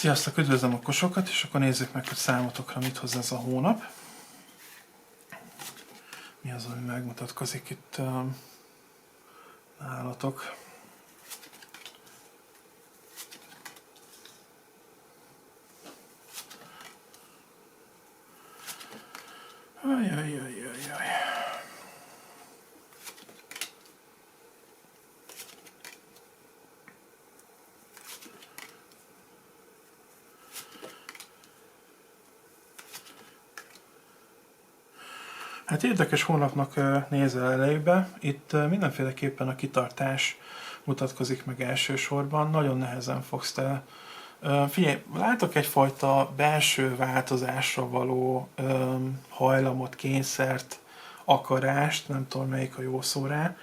Sziasztok, üdvözlöm a kosokat, és akkor nézzük meg, hogy számotokra mit hoz ez a hónap. Mi az, ami megmutatkozik itt nálatok. Ajajajajaj. Hát érdekes hónapnak nézel elejébe. Itt mindenféleképpen a kitartás mutatkozik meg elsősorban. Nagyon nehezen fogsz te... Figyelj, látok egyfajta belső változásra való hajlamot, kényszert, akarást, nem tudom melyik a jó szó rá,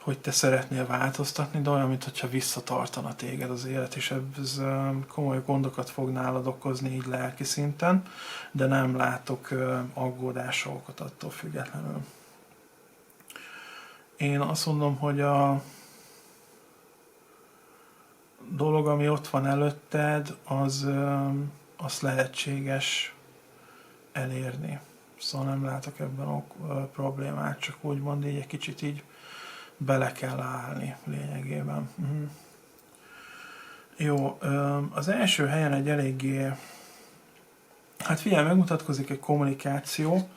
hogy te szeretnél változtatni, de olyan, mintha visszatartana téged az élet, és ez komoly gondokat fog nálad okozni így lelki szinten, de nem látok aggódásra okot attól függetlenül. Én azt mondom, hogy a dolog, ami ott van előtted, az lehetséges elérni. Szóval nem látok ebben problémát, csak úgymond így egy kicsit így bele kell állni lényegében. Jó, az első helyen egy eléggé... Hát figyelj, megmutatkozik egy kommunikáció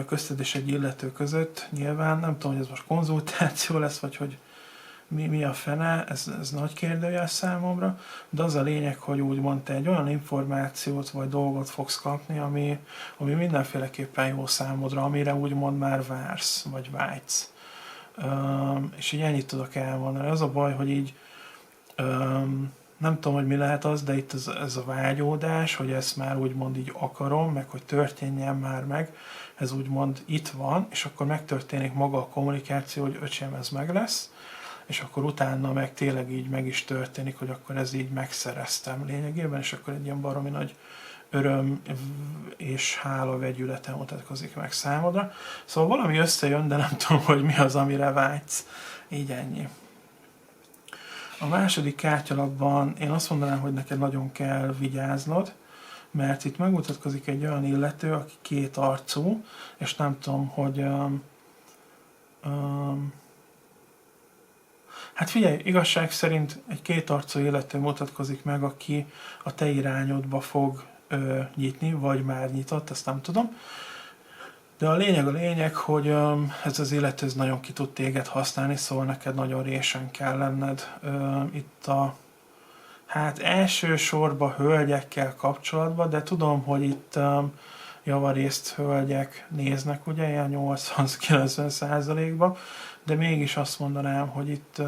közted és egy illető között. Nyilván nem tudom, hogy ez most konzultáció lesz, vagy hogy mi a fene, ez nagy kérdőjel számomra, de az a lényeg, hogy úgymond te egy olyan információt vagy dolgot fogsz kapni, ami mindenféleképpen jó számodra, amire úgymond már vársz, vagy vágysz. És így ennyit tudok elmondani. Az a baj, hogy így nem tudom, hogy mi lehet az, de itt ez a vágyódás, hogy ezt már úgymond így akarom, meg hogy történjen már meg, ez úgymond itt van, és akkor megtörténik maga a kommunikáció, hogy öcsém, ez meg lesz, és akkor utána meg tényleg így meg is történik, hogy akkor ez így megszereztem lényegében, és akkor egy ilyen baromi nagy öröm és hála vegyülete mutatkozik meg számodra. Szóval valami összejön, de nem tudom, hogy mi az, amire vágysz. Így ennyi. A második kártyalapban én azt mondanám, hogy neked nagyon kell vigyáznod, mert itt megmutatkozik egy olyan illető, aki két arcú, és nem tudom, hogy... Hát figyelj, igazság szerint egy kétarcú illető mutatkozik meg, aki a te irányodba fog nyitni, vagy már nyitott, ezt nem tudom. De a lényeg, hogy ez az illető nagyon ki tud téged használni, szóval neked nagyon résen kell lenned itt a elsősorban hölgyekkel kapcsolatban, de tudom, hogy itt javarészt hölgyek néznek, ugye, ilyen 80-90%-ban, de mégis azt mondanám, hogy itt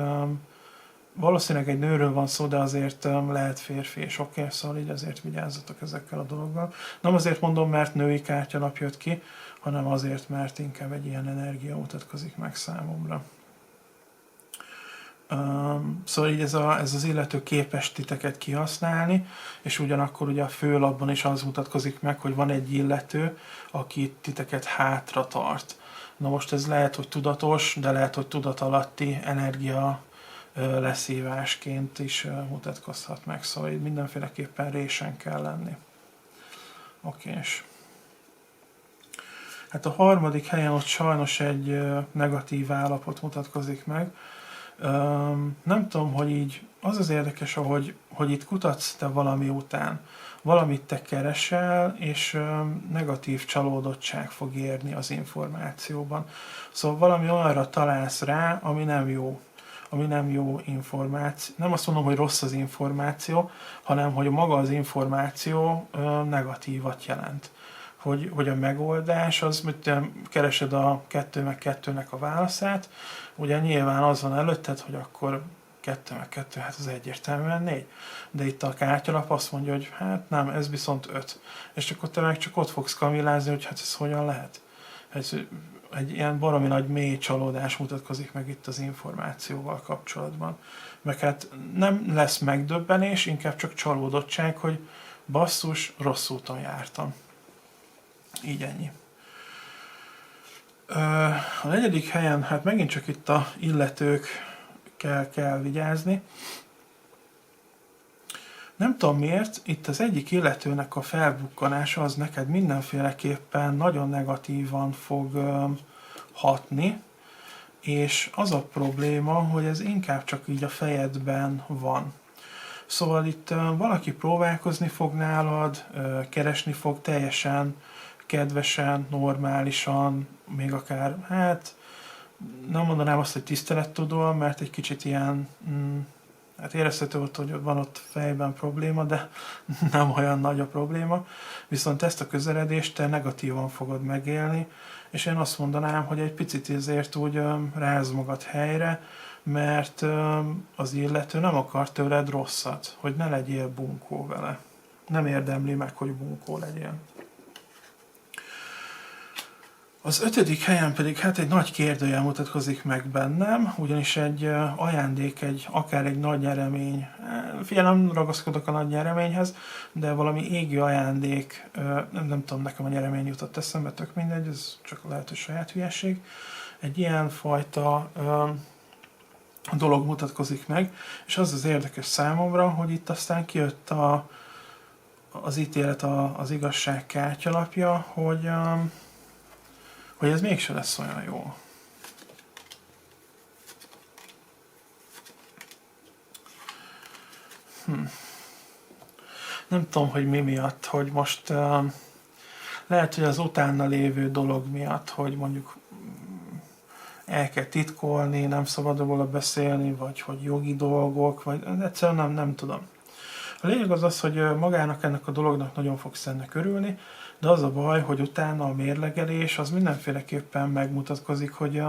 valószínűleg egy nőről van szó, de azért lehet férfi és oké, szóval így azért vigyázzatok ezekkel a dologgal. Nem azért mondom, mert női kártyalap jött ki, hanem azért, mert inkább egy ilyen energia mutatkozik meg számomra. Szóval így ez az illető képes titeket kihasználni, és ugyanakkor ugye a főlapban is az mutatkozik meg, hogy van egy illető, aki titeket hátra tart. Na most ez lehet, hogy tudatos, de lehet, hogy tudatalatti energia leszívásként is mutatkozhat meg, szóval így mindenféleképpen résen kell lenni. Okés. Hát a harmadik helyen ott sajnos egy negatív állapot mutatkozik meg. Nem tudom, hogy így az az érdekes, hogy itt kutatsz te valami után, valamit te keresel, és negatív csalódottság fog érni az információban. Szóval valami olyanra találsz rá, ami nem jó információ. Nem azt mondom, hogy rossz az információ, hanem hogy maga az információ negatívat jelent. Hogy a megoldás, az, hogy keresed a 2/2-nek a válaszát, ugye nyilván az van előtted, hogy akkor 2/2, hát az egyértelműen 4. De itt a kártyalap azt mondja, hogy hát nem, ez viszont 5. És akkor te meg csak ott fogsz kamilázni, hogy hát ez hogyan lehet. Ez egy ilyen baromi nagy mély csalódás mutatkozik meg itt az információval kapcsolatban. Meg hát nem lesz megdöbbenés, inkább csak csalódottság, hogy basszus, rossz úton jártam. Így ennyi. A negyedik helyen, hát megint csak itt a illetők kell vigyázni. Nem tudom miért, itt az egyik illetőnek a felbukkanása az neked mindenféleképpen nagyon negatívan fog hatni, és az a probléma, hogy ez inkább csak így a fejedben van. Szóval itt valaki próbálkozni fog nálad, keresni fog teljesen kedvesen, normálisan, még akár, hát nem mondanám azt, hogy tisztelettudóan, mert egy kicsit ilyen, hát érezhető volt, hogy van ott fejben probléma, de nem olyan nagy a probléma. Viszont ezt a közeledést te negatívan fogod megélni, és én azt mondanám, hogy egy picit ezért úgy ráz magad helyre, mert az illető nem akar tőled rosszat, hogy ne legyél bunkó vele. Nem érdemli meg, hogy bunkó legyél. Az 5. helyen pedig hát egy nagy kérdőjel mutatkozik meg bennem, ugyanis egy ajándék, akár egy nagy nyeremény, figyelj, nem ragaszkodok a nagy nyereményhez, de valami égi ajándék, nem tudom, nekem a nyeremény jutott eszembe, tök mindegy, ez csak lehet, hogy saját hülyeség. Egy ilyen fajta dolog mutatkozik meg, és az az érdekes számomra, hogy itt aztán kijött az ítélet, az igazság kártyalapja, hogy ez mégse lesz olyan jó. Nem tudom, hogy mi miatt, hogy most lehet, hogy az utána lévő dolog miatt, hogy mondjuk el kell titkolni, nem szabad róla beszélni, vagy hogy jogi dolgok, vagy egyszerűen nem tudom. A lényeg az, hogy magának ennek a dolognak nagyon fogsz ennek örülni, de az a baj, hogy utána a mérlegelés az mindenféleképpen megmutatkozik, hogy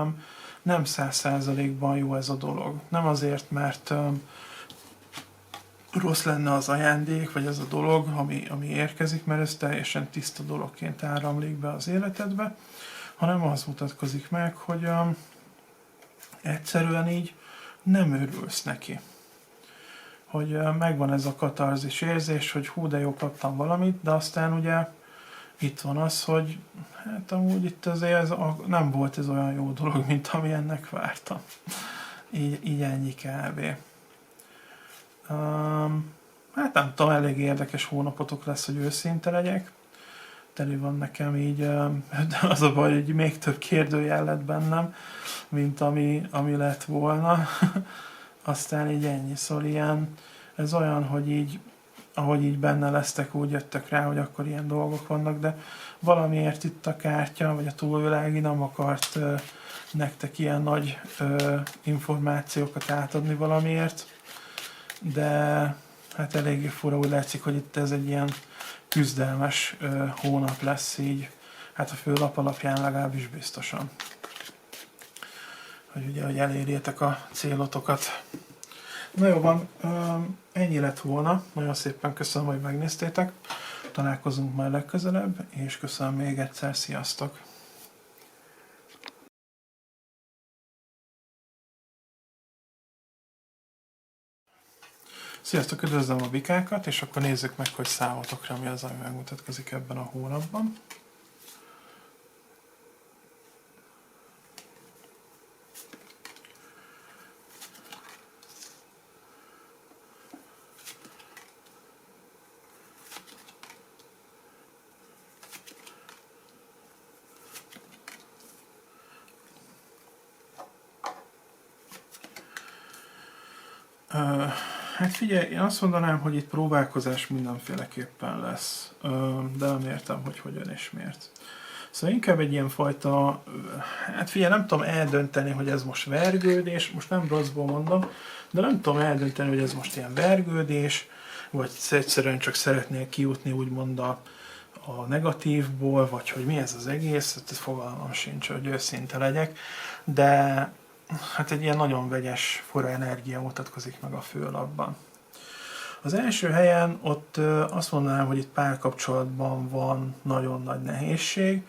nem 100%-ban jó ez a dolog. Nem azért, mert rossz lenne az ajándék, vagy ez a dolog, ami érkezik, mert ez teljesen tiszta dologként áramlik be az életedbe, hanem az mutatkozik meg, hogy egyszerűen így nem örülsz neki. Hogy megvan ez a katarzis érzés, hogy hú, de jó, kaptam valamit, de aztán ugye itt van az, hogy hát amúgy itt azért nem volt ez olyan jó dolog, mint amilyennek vártam. Így ennyi kb. Hát nem tudom, elég érdekes hónapotok lesz, hogy őszinte legyek. Teli van nekem így, az a baj, hogy még több kérdőjel lett bennem, mint ami lett volna. Aztán így ennyi, szóval ilyen, ez olyan, hogy így, ahogy így benne lesztek, úgy jöttek rá, hogy akkor ilyen dolgok vannak, de valamiért itt a kártya, vagy a túlvilági nem akart nektek ilyen nagy információkat átadni valamiért, de hát eléggé fura, úgy látszik, hogy itt ez egy ilyen küzdelmes hónap lesz így, hát a főlap alapján legalábbis biztosan. Hogy ugye, hogy elérjétek a célotokat. Na jó van, ennyi lett volna. Nagyon szépen köszönöm, hogy megnéztétek. Találkozunk majd legközelebb, és köszönöm még egyszer, sziasztok! Sziasztok, üdvözlöm a bikákat, és akkor nézzük meg, hogy számotokra mi az, ami megmutatkozik ebben a hónapban. Hát figyelj, én azt mondanám, hogy itt próbálkozás mindenféleképpen lesz, de nem értem, hogy hogyan és miért. Szóval inkább egy ilyen fajta, hát figyelj, nem tudom eldönteni, hogy ez most vergődés, most nem rosszból mondom, de nem tudom eldönteni, hogy ez most ilyen vergődés, vagy egyszerűen csak szeretnél kijutni úgymond a negatívból, vagy hogy mi ez az egész, ez fogalmam sincs, hogy őszinte legyek, de hát egy ilyen nagyon vegyes, fura energia mutatkozik meg a főlapban. Az első helyen ott azt mondanám, hogy itt párkapcsolatban van nagyon nagy nehézség.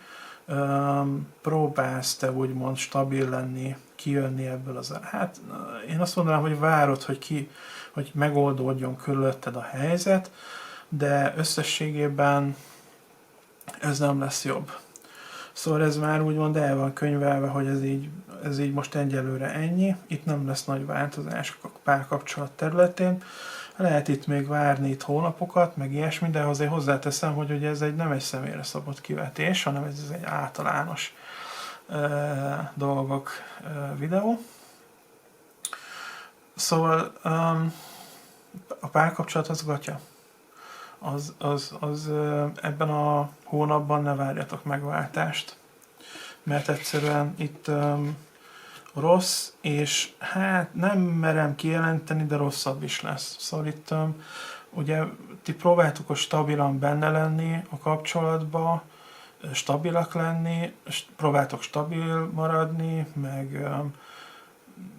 Próbálsz te úgymond stabil lenni, kijönni ebből az... Hát én azt mondanám, hogy várod, hogy megoldódjon körülötted a helyzet, de összességében ez nem lesz jobb. Szóval ez már úgymond el van könyvelve, hogy ez így most egyelőre ennyi. Itt nem lesz nagy változás a párkapcsolat területén. Lehet itt még várni itt hónapokat, meg ilyesmi, de azért hozzáteszem, hogy ugye ez nem egy személyre szabott kivetés, hanem ez egy általános dolgok videó. Szóval a párkapcsolat az gatya. Az ebben a hónapban ne várjatok megváltást, mert egyszerűen itt rossz, és hát nem merem kijelenteni, de rosszabb is lesz. Szóval itt ugye ti próbáltuk stabilan benne lenni a kapcsolatba, stabilak lenni, próbáltok stabil maradni, meg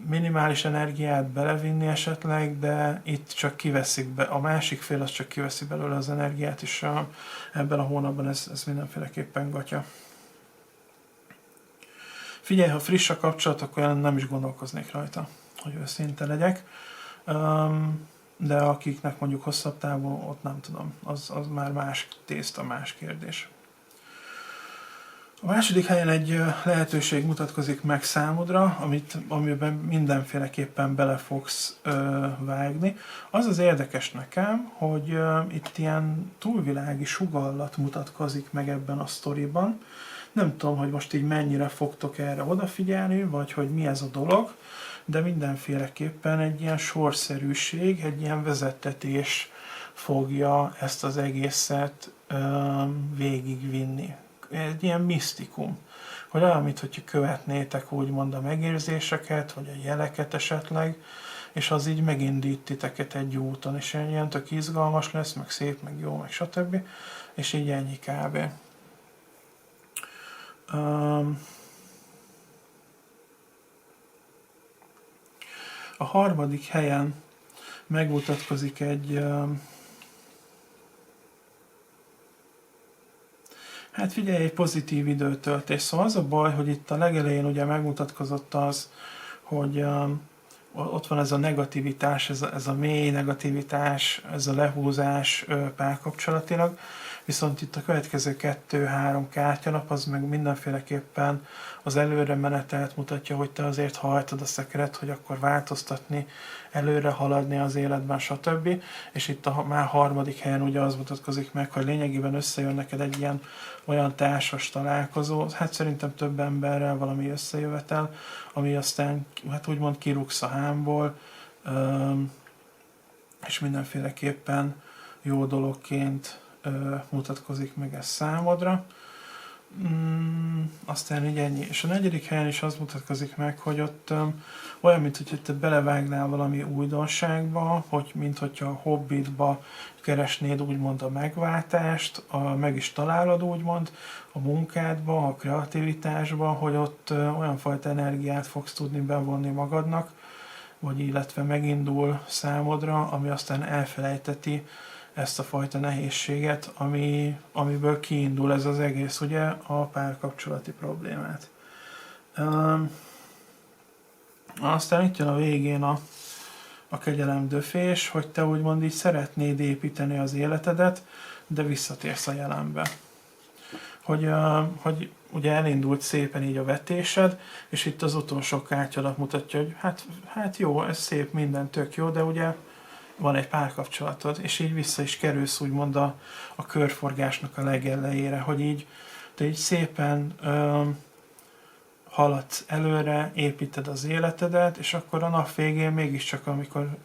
minimális energiát belevinni esetleg, de itt csak kiveszik a másik fél az csak kiveszi belőle az energiát, és ebben a hónapban ez mindenféleképpen gatya. Figyelj, ha friss a kapcsolat, akkor nem is gondolkoznék rajta, hogy őszinte legyek. De akiknek mondjuk hosszabb távon, ott nem tudom, az már más tészta, más kérdés. A második helyen egy lehetőség mutatkozik meg számodra, amiben mindenféleképpen bele fogsz vágni. Az az érdekes nekem, hogy itt ilyen túlvilági sugallat mutatkozik meg ebben a sztoriban. Nem tudom, hogy most így mennyire fogtok erre odafigyelni, vagy hogy mi ez a dolog, de mindenféleképpen egy ilyen sorszerűség, egy ilyen vezettetés fogja ezt az egészet végigvinni. Egy ilyen misztikum, hogy olyan, mintha követnétek úgymond a megérzéseket, vagy a jeleket esetleg, és az így megindít titeket egy úton, és ilyen tök izgalmas lesz, meg szép, meg jó, meg stb. És így ennyi kb. A harmadik helyen megmutatkozik egy hát figyelj, egy pozitív időtöltés. Szóval az a baj, hogy itt a legelején ugye megmutatkozott az, hogy ott van ez a negativitás, ez a mély negativitás, ez a lehúzás párkapcsolatilag, viszont itt a következő 2-3 kártyalap az meg mindenféleképpen az előre menetelt mutatja, hogy te azért hajtod a szekeret, hogy akkor változtatni, előre haladni az életben, stb. És itt már harmadik helyen ugye az mutatkozik meg, hogy lényegében összejön neked egy ilyen olyan társas találkozó, hát szerintem több emberrel valami összejövetel, ami aztán hát úgymond kirúgsz a hámból, és mindenféleképpen jó dologként mutatkozik meg ez számodra. Aztán így ennyi. És a negyedik helyen is az mutatkozik meg, hogy ott olyan, mint hogy te belevágnál valami újdonságba, mint hogyha a hobbitba keresnéd úgymond a megváltást, meg is találod úgymond a munkádba, a kreativitásba, hogy ott olyan fajta energiát fogsz tudni bevonni magadnak, vagy illetve megindul számodra, ami aztán elfelejteti ezt a fajta nehézséget, amiből kiindul ez az egész, ugye, a párkapcsolati problémát. Aztán itt jön a végén a kegyelemdöfés, hogy te úgymond így szeretnéd építeni az életedet, de visszatérsz a jelenbe. Hogy ugye elindult szépen így a vetésed, és itt az utolsó kártyalap mutatja, hogy hát jó, ez szép, minden tök jó, de ugye van egy párkapcsolatod, és így vissza is kerülsz úgymond a körforgásnak a legelejére, hogy így te így szépen haladsz előre, építed az életedet, és akkor a nap végén mégiscsak, amikor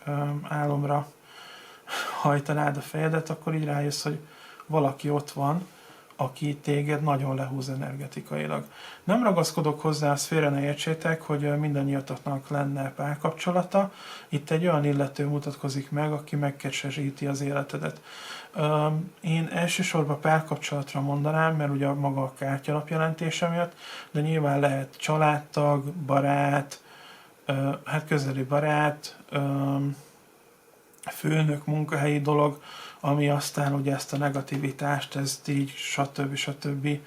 álomra hajtanád a fejedet, akkor így rájössz, hogy valaki ott van, aki téged nagyon lehúz energetikailag. Nem ragaszkodok hozzá, azt félre ne értsétek, hogy mindannyiatoknak lenne párkapcsolata. Itt egy olyan illető mutatkozik meg, aki megkecsesíti az életedet. Én elsősorban párkapcsolatra mondanám, mert ugye maga a kártyalap jelentése miatt, de nyilván lehet családtag, barát, hát közeli barát, főnök, munkahelyi dolog, ami aztán ugye ezt a negativitást, ezt így stb.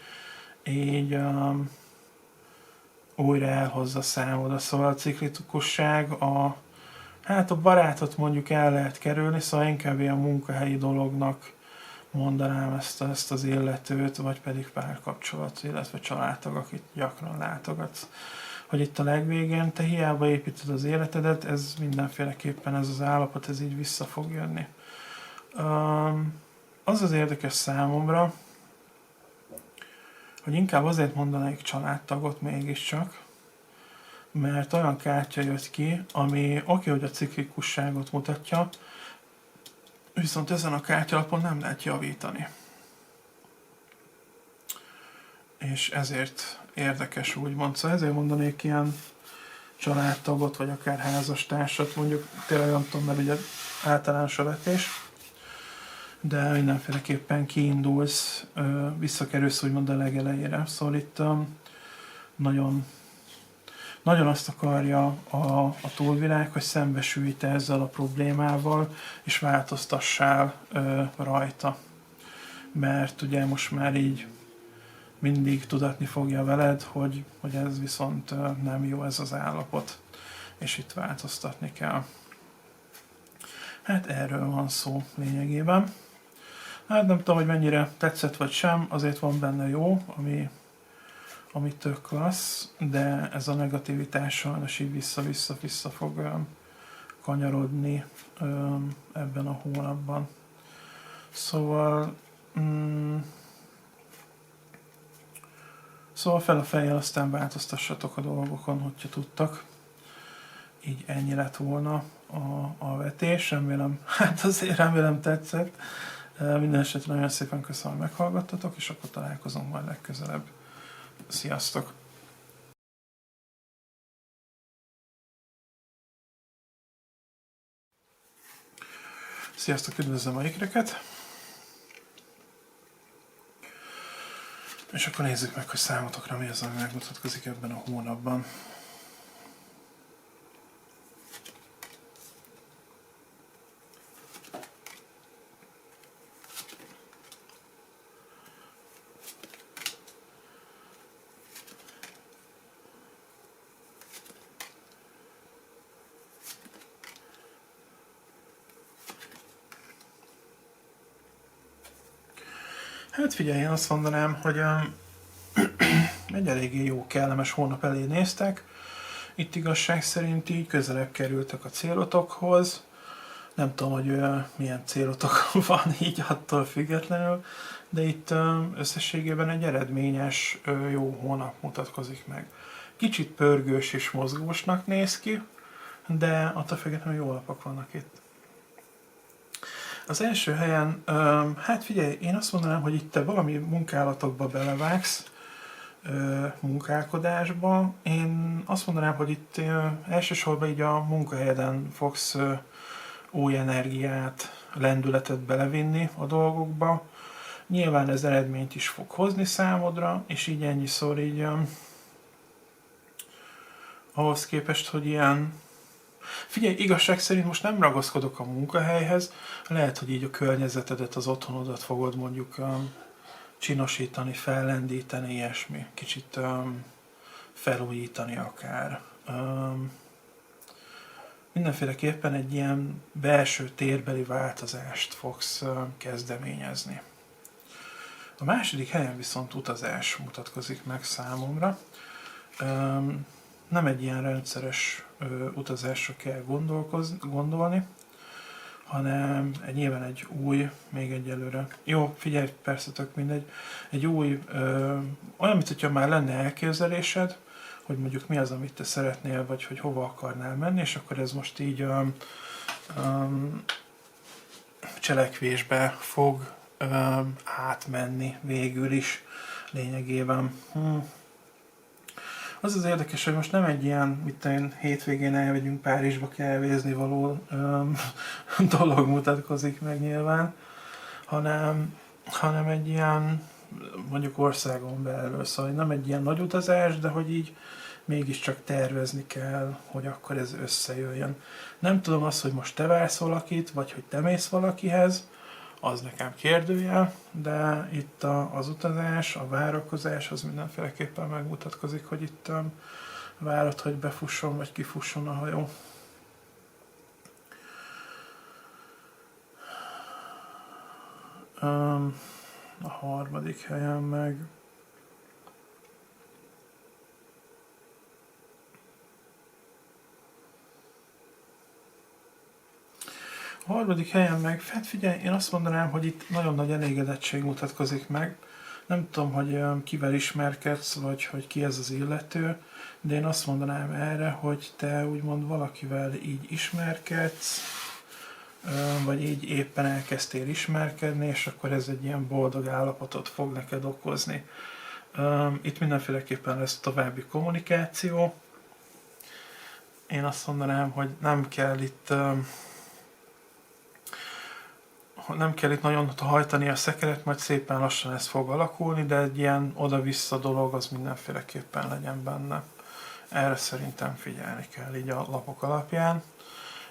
Így újra elhozza számodra. Szóval a ciklikusság, hát a barátot mondjuk el lehet kerülni, szóval inkább ilyen munkahelyi dolognak mondanám ezt az illetőt, vagy pedig párkapcsolat, illetve családtag, akit gyakran látogatsz. Hogy itt a legvégén te hiába építed az életedet, ez mindenféleképpen ez az állapot, ez így vissza fog jönni. Az az érdekes számomra, hogy inkább azért mondanék családtagot mégiscsak, mert olyan kártya jött ki, ami oké, hogy a ciklikusságot mutatja, viszont ezen a kártyalapon nem lehet javítani. És ezért érdekes úgymond. Szóval ezért mondanék ilyen családtagot, vagy akár házastársat, mondjuk tényleg nem tudom, mert ugye általános a vetés, de mindenféleképpen kiindulsz, visszakerülsz úgymond a legelejére. Szóval itt nagyon, nagyon azt akarja a túlvilág, hogy szembesülj te ezzel a problémával, és változtassál rajta. Mert ugye most már így mindig tudatni fogja veled, hogy ez viszont nem jó ez az állapot, és itt változtatni kell. Hát erről van szó lényegében. Hát nem tudom, hogy mennyire tetszett vagy sem, azért van benne jó, ami tök klassz, de ez a negativitás sajnos így vissza fog kanyarodni ebben a hónapban. Szóval fel a fejjel, aztán változtassatok a dolgokon, hogyha tudtak. Így ennyi lett volna a vetés, remélem tetszett. Minden esetre nagyon szépen köszönöm, hogy meghallgattatok, és akkor találkozunk majd legközelebb. Sziasztok! Sziasztok, üdvözlöm a ikreket! És akkor nézzük meg, hogy számotokra mi az, ami megmutatkozik ebben a hónapban. Hát figyelj, én azt mondanám, hogy egy eléggé jó, kellemes hónap elé néztek. Itt igazság szerint így közelebb kerültek a célotokhoz. Nem tudom, hogy milyen célotok van így attól függetlenül, de itt összességében egy eredményes, jó hónap mutatkozik meg. Kicsit pörgős és mozgósnak néz ki, de attól függetlenül jó lapok vannak itt. Az első helyen, hát figyelj, én azt mondanám, hogy itt te valami munkálatokba belevágsz, munkálkodásba. Én azt mondanám, hogy itt elsősorban így a munkahelyeden fogsz új energiát, lendületet belevinni a dolgokba. Nyilván ez eredményt is fog hozni számodra, és így ennyiszor így ahhoz képest, hogy ilyen... Figyelj, igazság szerint most nem ragaszkodok a munkahelyhez, lehet, hogy így a környezetedet, az otthonodat fogod mondjuk csinosítani, fellendíteni, ilyesmi. Kicsit felújítani akár. Mindenféleképpen egy ilyen belső térbeli változást fogsz kezdeményezni. A második helyen viszont utazás mutatkozik meg számomra. Nem egy ilyen rendszeres utazásra kell gondolni, hanem nyilván egy új, még egyelőre. Jó, figyelj, persze tök mindegy. Egy új, olyan, mint hogyha már lenne elképzelésed, hogy mondjuk mi az, amit te szeretnél, vagy hogy hova akarnál menni, és akkor ez most így cselekvésbe fog átmenni végül is lényegében. Az érdekes, hogy most nem egy ilyen, mit én hétvégén elmegyünk Párizsba kávézni való dolog mutatkozik meg nyilván, hanem egy ilyen, mondjuk országon belül, szóval nem egy ilyen nagy utazás, de hogy így mégiscsak tervezni kell, hogy akkor ez összejöjjön. Nem tudom azt, hogy most te vársz valakit, vagy hogy te mész valakihez, az nekem kérdőjel, de itt az utazás, a várakozás az mindenféleképpen megmutatkozik, hogy itt várod, hogy befusson, vagy kifusson a hajó. A harmadik helyen meg... A harmadik helyen meg, hát figyelj, én azt mondanám, hogy itt nagyon nagy elégedettség mutatkozik meg. Nem tudom, hogy kivel ismerkedsz, vagy hogy ki ez az illető, de én azt mondanám erre, hogy te úgymond valakivel így ismerkedsz, vagy így éppen elkezdtél ismerkedni, és akkor ez egy ilyen boldog állapotot fog neked okozni. Itt mindenféleképpen lesz további kommunikáció. Én azt mondanám, hogy nem kell itt nagyon hajtani a szekeret, majd szépen lassan ez fog alakulni, de egy ilyen oda-vissza dolog az mindenféleképpen legyen benne. Erre szerintem figyelni kell így a lapok alapján,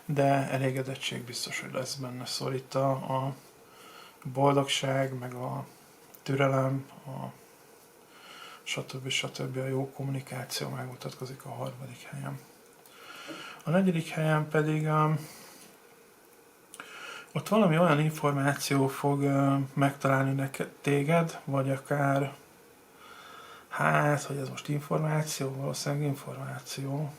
de elégedettség biztos, hogy lesz benne. Szóval itt a boldogság, meg a türelem, stb. A jó kommunikáció megmutatkozik a harmadik helyen. A negyedik helyen pedig ott valami olyan információ fog megtalálni téged, vagy akár, hát, hogy ez most információ, valószínűleg információ.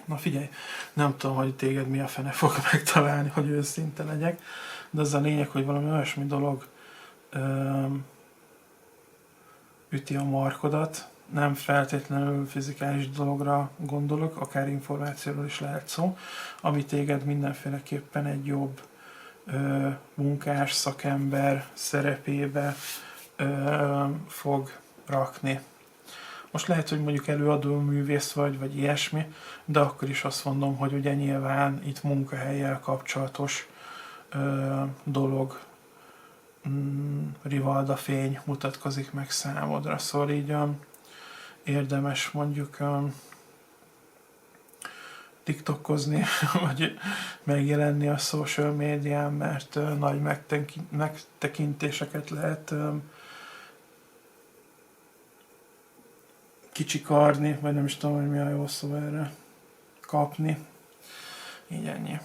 Na figyelj, nem tudom, hogy téged mi a fene fog megtalálni, hogy őszinte legyek, de az a lényeg, hogy valami olyasmi dolog üti a markodat, nem feltétlenül fizikális dologra gondolok, akár információról is lehet szó, ami téged mindenféleképpen egy jobb munkás, szakember szerepébe fog rakni. Most lehet, hogy mondjuk előadó művész vagy ilyesmi, de akkor is azt mondom, hogy ugye nyilván itt munkahellyel kapcsolatos dolog, rivaldafény mutatkozik meg számodra, szóval így érdemes mondjuk tiktokozni, vagy megjelenni a social médián, mert nagy megtekintéseket lehet kicsikarni, vagy nem is tudom, hogy mi a jó szó erre, kapni. Így ennyi.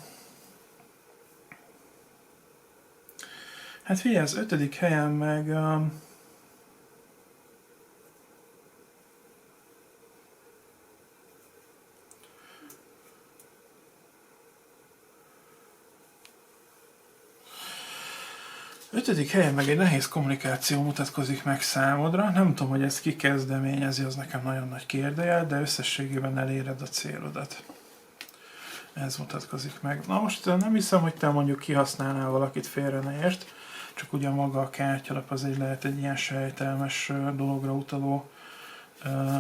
Hát figyelj, az 5. helyen meg ötödik helyen meg egy nehéz kommunikáció mutatkozik meg számodra. Nem tudom, hogy ezt ki kezdeményezi, az nekem nagyon nagy kérdőjel, de összességében eléred a célodat. Ez mutatkozik meg. Na most nem hiszem, hogy te mondjuk kihasználnál valakit, félre ne értsd, csak ugye maga a kártyalap az lehet egy ilyen sejtelmes dologra utaló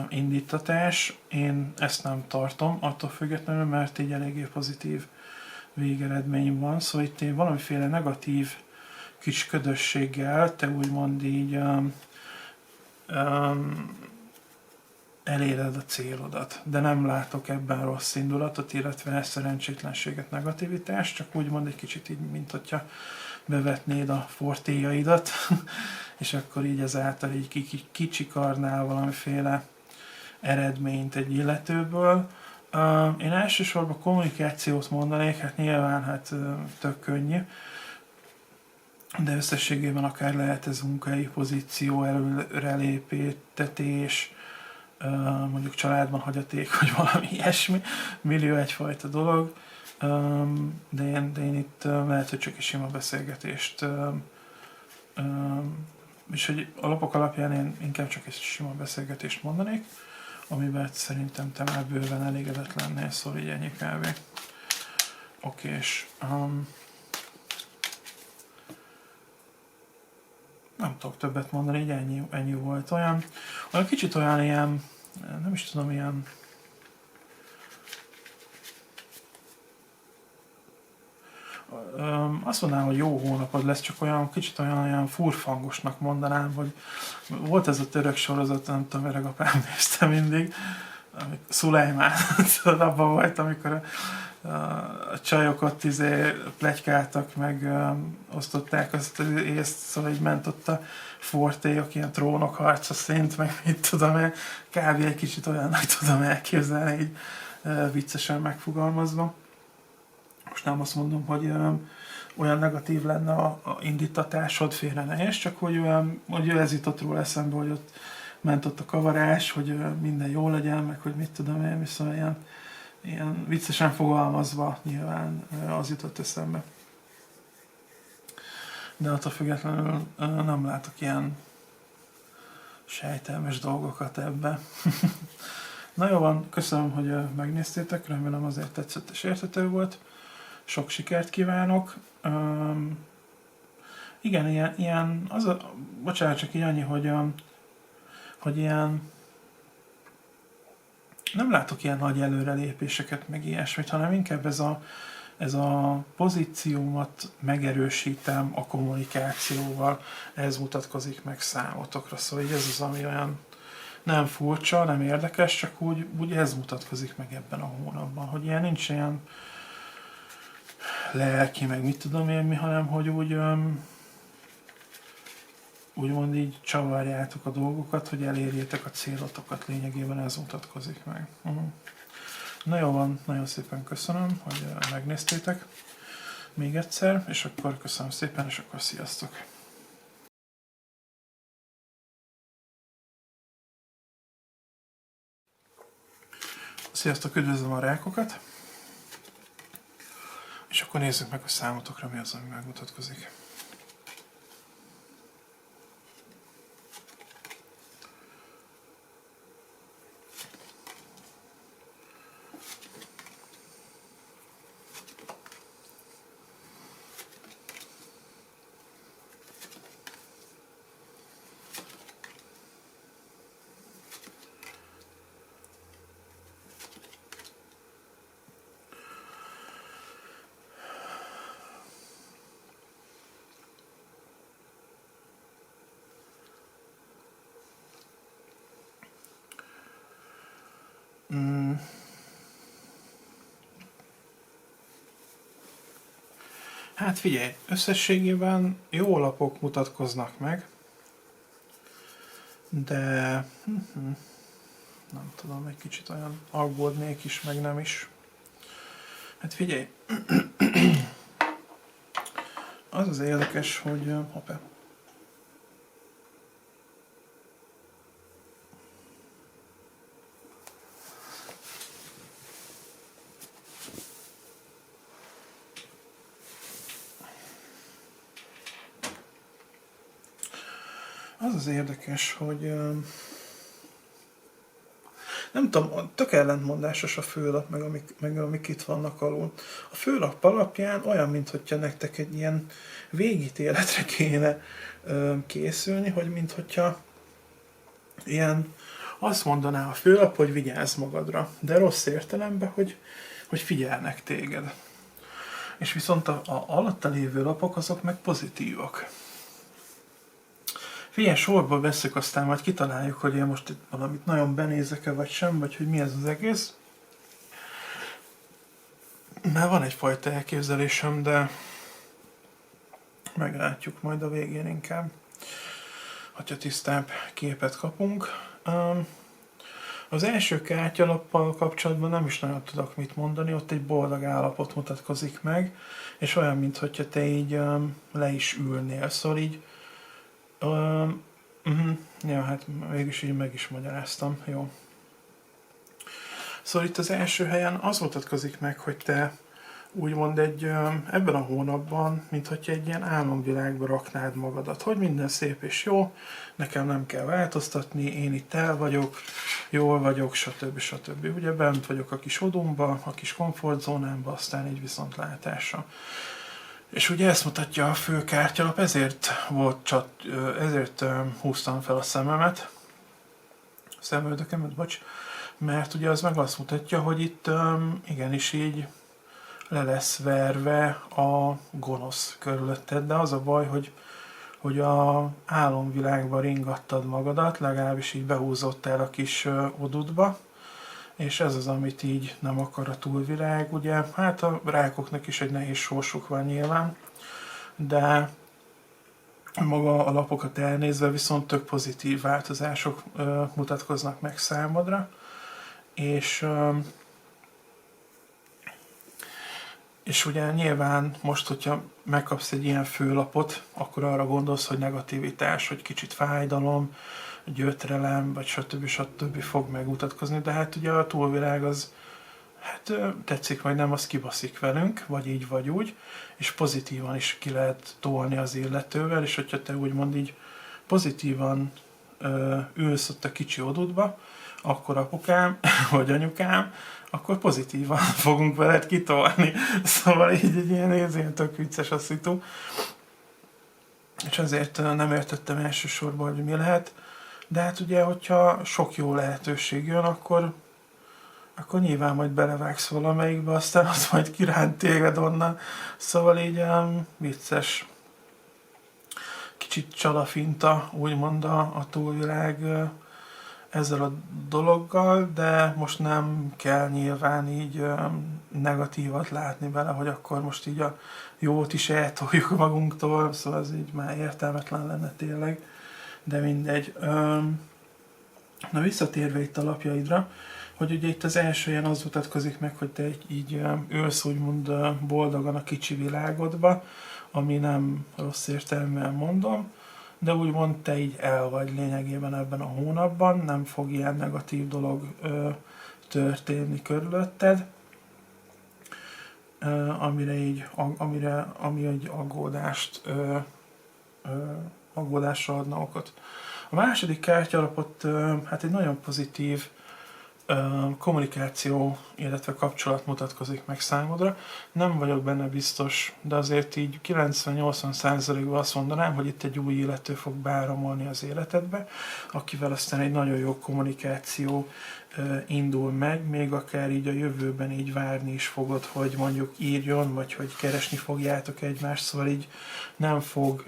indítatás. Én ezt nem tartom, attól függetlenül, mert így eléggé pozitív végeredmény van, szóval itt én valamiféle negatív kis ködösséggel te úgymond így eléred a célodat. De nem látok ebben rossz indulatot, illetve szerencsétlenséget, negativitást, csak úgymond egy kicsit így, mint hogyha bevetnéd a fortéjaidat, és akkor így ezáltal így kicsikarnál valamiféle eredményt egy illetőből. Én elsősorban kommunikációt mondanék, hát nyilván tök könnyű, de összességében akár lehet ez munkai pozíció, előreléptetés, mondjuk családban hagyaték, vagy valami ilyesmi, millió egyfajta dolog, de én itt lehet, hogy csak egy sima beszélgetést, és hogy a lapok alapján én inkább csak egy sima beszélgetést mondanék, amiben szerintem te már bőven elégedett lennél, szóval így ennyi kávé. Oké, és nem tudok többet mondani, így ennyi volt. Olyan kicsit olyan ilyen, nem is tudom, ilyen azt mondanám, hogy jó hónapod lesz, csak olyan kicsit olyan furfangosnak mondanám, hogy volt ez a török sorozat, nem tudom, öreg apám nézte mindig, Szulejmán, abban volt, amikor a csajok ott pletykáltak, meg osztották azt az észt, szóval így ment ott a fortélyok, ilyen trónok harca szint, meg mit tudom én, kb. Egy kicsit olyannak tudom elképzelni, így viccesen megfogalmazva. Most Nem azt mondom, hogy olyan negatív lenne a indítatásod, félre ne és, csak hogy ez jutott róla eszembe, hogy ott ment ott a kavarás, hogy minden jó legyen, meg hogy mit tudom én, viszont ilyen viccesen fogalmazva nyilván az jutott eszembe. De attól függetlenül nem látok ilyen sejtelmes dolgokat ebbe. Na jó van, köszönöm, hogy megnéztétek, remélem azért tetszett és érthető volt. Sok sikert kívánok. Igen, ilyen bocsánat, csak így annyi, hogy ilyen nem látok ilyen nagy előrelépéseket, meg ilyesmit, hanem inkább ez a pozíciómat megerősítem a kommunikációval, ez mutatkozik meg számotokra. Szóval így ez az, ami olyan nem furcsa, nem érdekes, csak úgy ez mutatkozik meg ebben a hónapban, hogy ilyen nincs ilyen lelki, meg mit tudom én mi, hanem hogy úgymond így csavarjátok a dolgokat, hogy elérjétek a célotokat, lényegében ez mutatkozik meg. Na jó van, nagyon szépen köszönöm, hogy megnéztétek még egyszer, és akkor köszönöm szépen, és akkor sziasztok! Sziasztok, üdvözlöm a rákokat! És akkor nézzük meg a számotokra, mi az, ami megmutatkozik. Hát figyelj, összességében jó lapok mutatkoznak meg, de nem tudom, egy kicsit olyan aggódnék is, meg nem is. Hát figyelj, az érdekes, hogy hoppá. Az érdekes, hogy nem tudom, tök ellentmondásos a főlap, meg amik itt vannak alul. A főlap alapján olyan, mintha nektek egy ilyen végítéletre kéne készülni, hogy mintha ilyen azt mondaná a főlap, hogy vigyázz magadra, de rossz értelemben, hogy figyelnek téged. És viszont a alatta lévő lapok azok meg pozitívak. Figyelj, sorba veszük, aztán majd kitaláljuk, hogy én most itt valamit nagyon benézek-e, vagy sem, vagy hogy mi ez az egész. Mert van egyfajta elképzelésem, de meglátjuk majd a végén inkább, hogyha tisztább képet kapunk. Az első kártyalappal kapcsolatban nem is nagyon tudok mit mondani, ott egy boldog állapot mutatkozik meg, és olyan, mintha te így le is ülnél, szóval így ja, hát mégis így meg is magyaráztam, jó. Szóval itt az első helyen az mutatkozik meg, hogy te úgymond ebben a hónapban, mintha egy ilyen álomvilágba raknád magadat, hogy minden szép és jó, nekem nem kell változtatni, én itt el vagyok, jól vagyok, stb. Ugye bent vagyok a kis odumba, a kis komfortzónámba, aztán így viszontlátásra. És ugye ezt mutatja a fő kártyalap, ezért húztam fel a szemöldökemet, mert ugye az meg azt mutatja, hogy itt igenis így le lesz verve a gonosz körülötted, de az a baj, hogy a álomvilágba ringattad magadat, legalábbis így behúzottál a kis odudba, és ez az, amit így nem akar a túlvilág, ugye, hát a rákoknak is egy nehéz sorsuk van nyilván, de maga a lapokat elnézve viszont tök pozitív változások mutatkoznak meg számodra, és És ugye nyilván most, hogyha megkapsz egy ilyen főlapot, akkor arra gondolsz, hogy negativitás, hogy kicsit fájdalom, gyötrelem, vagy stb. Fog megmutatkozni, de hát ugye a túlvilág az, hát tetszik vagy nem, az kibaszik velünk, vagy így, vagy úgy, és pozitívan is ki lehet tolni az illetővel, és hogyha te úgymond így pozitívan ülsz ott a kicsi odudba, akkor apukám, vagy anyukám, akkor pozitívan fogunk veled kitolni. Szóval így egy ilyen tök vicces a szitu. És azért nem értettem elsősorban, hogy mi lehet. De hát ugye, hogyha sok jó lehetőség jön, akkor nyilván majd belevágsz valamelyikbe, aztán az majd kiránt téged onnan. Szóval így vicces. Kicsit csalafinta, úgymond a túlvilág ezzel a dologgal, de most nem kell nyilván így negatívat látni bele, hogy akkor most így a jót is eltoljuk magunktól, szóval ez így már értelmetlen lenne tényleg, de mindegy. Na visszatérve itt a lapjaidra, hogy ugye itt az első ilyen az mutatkozik meg, hogy te így ülsz úgymond boldogan a kicsi világodba, ami nem rossz értelemben mondom, de úgymond te így el vagy lényegében ebben a hónapban, nem fog ilyen negatív dolog történni körülötted, ami egy aggódásra adna okot. A második kártyalapot hát egy nagyon pozitív kommunikáció, illetve kapcsolat mutatkozik meg számodra. Nem vagyok benne biztos, de azért így 90-80%-ban azt mondanám, hogy itt egy új illető fog beáramolni az életedbe, akivel aztán egy nagyon jó kommunikáció indul meg, még akár így a jövőben így várni is fogod, hogy mondjuk írjon, vagy hogy keresni fogjátok egymást, szóval így nem fog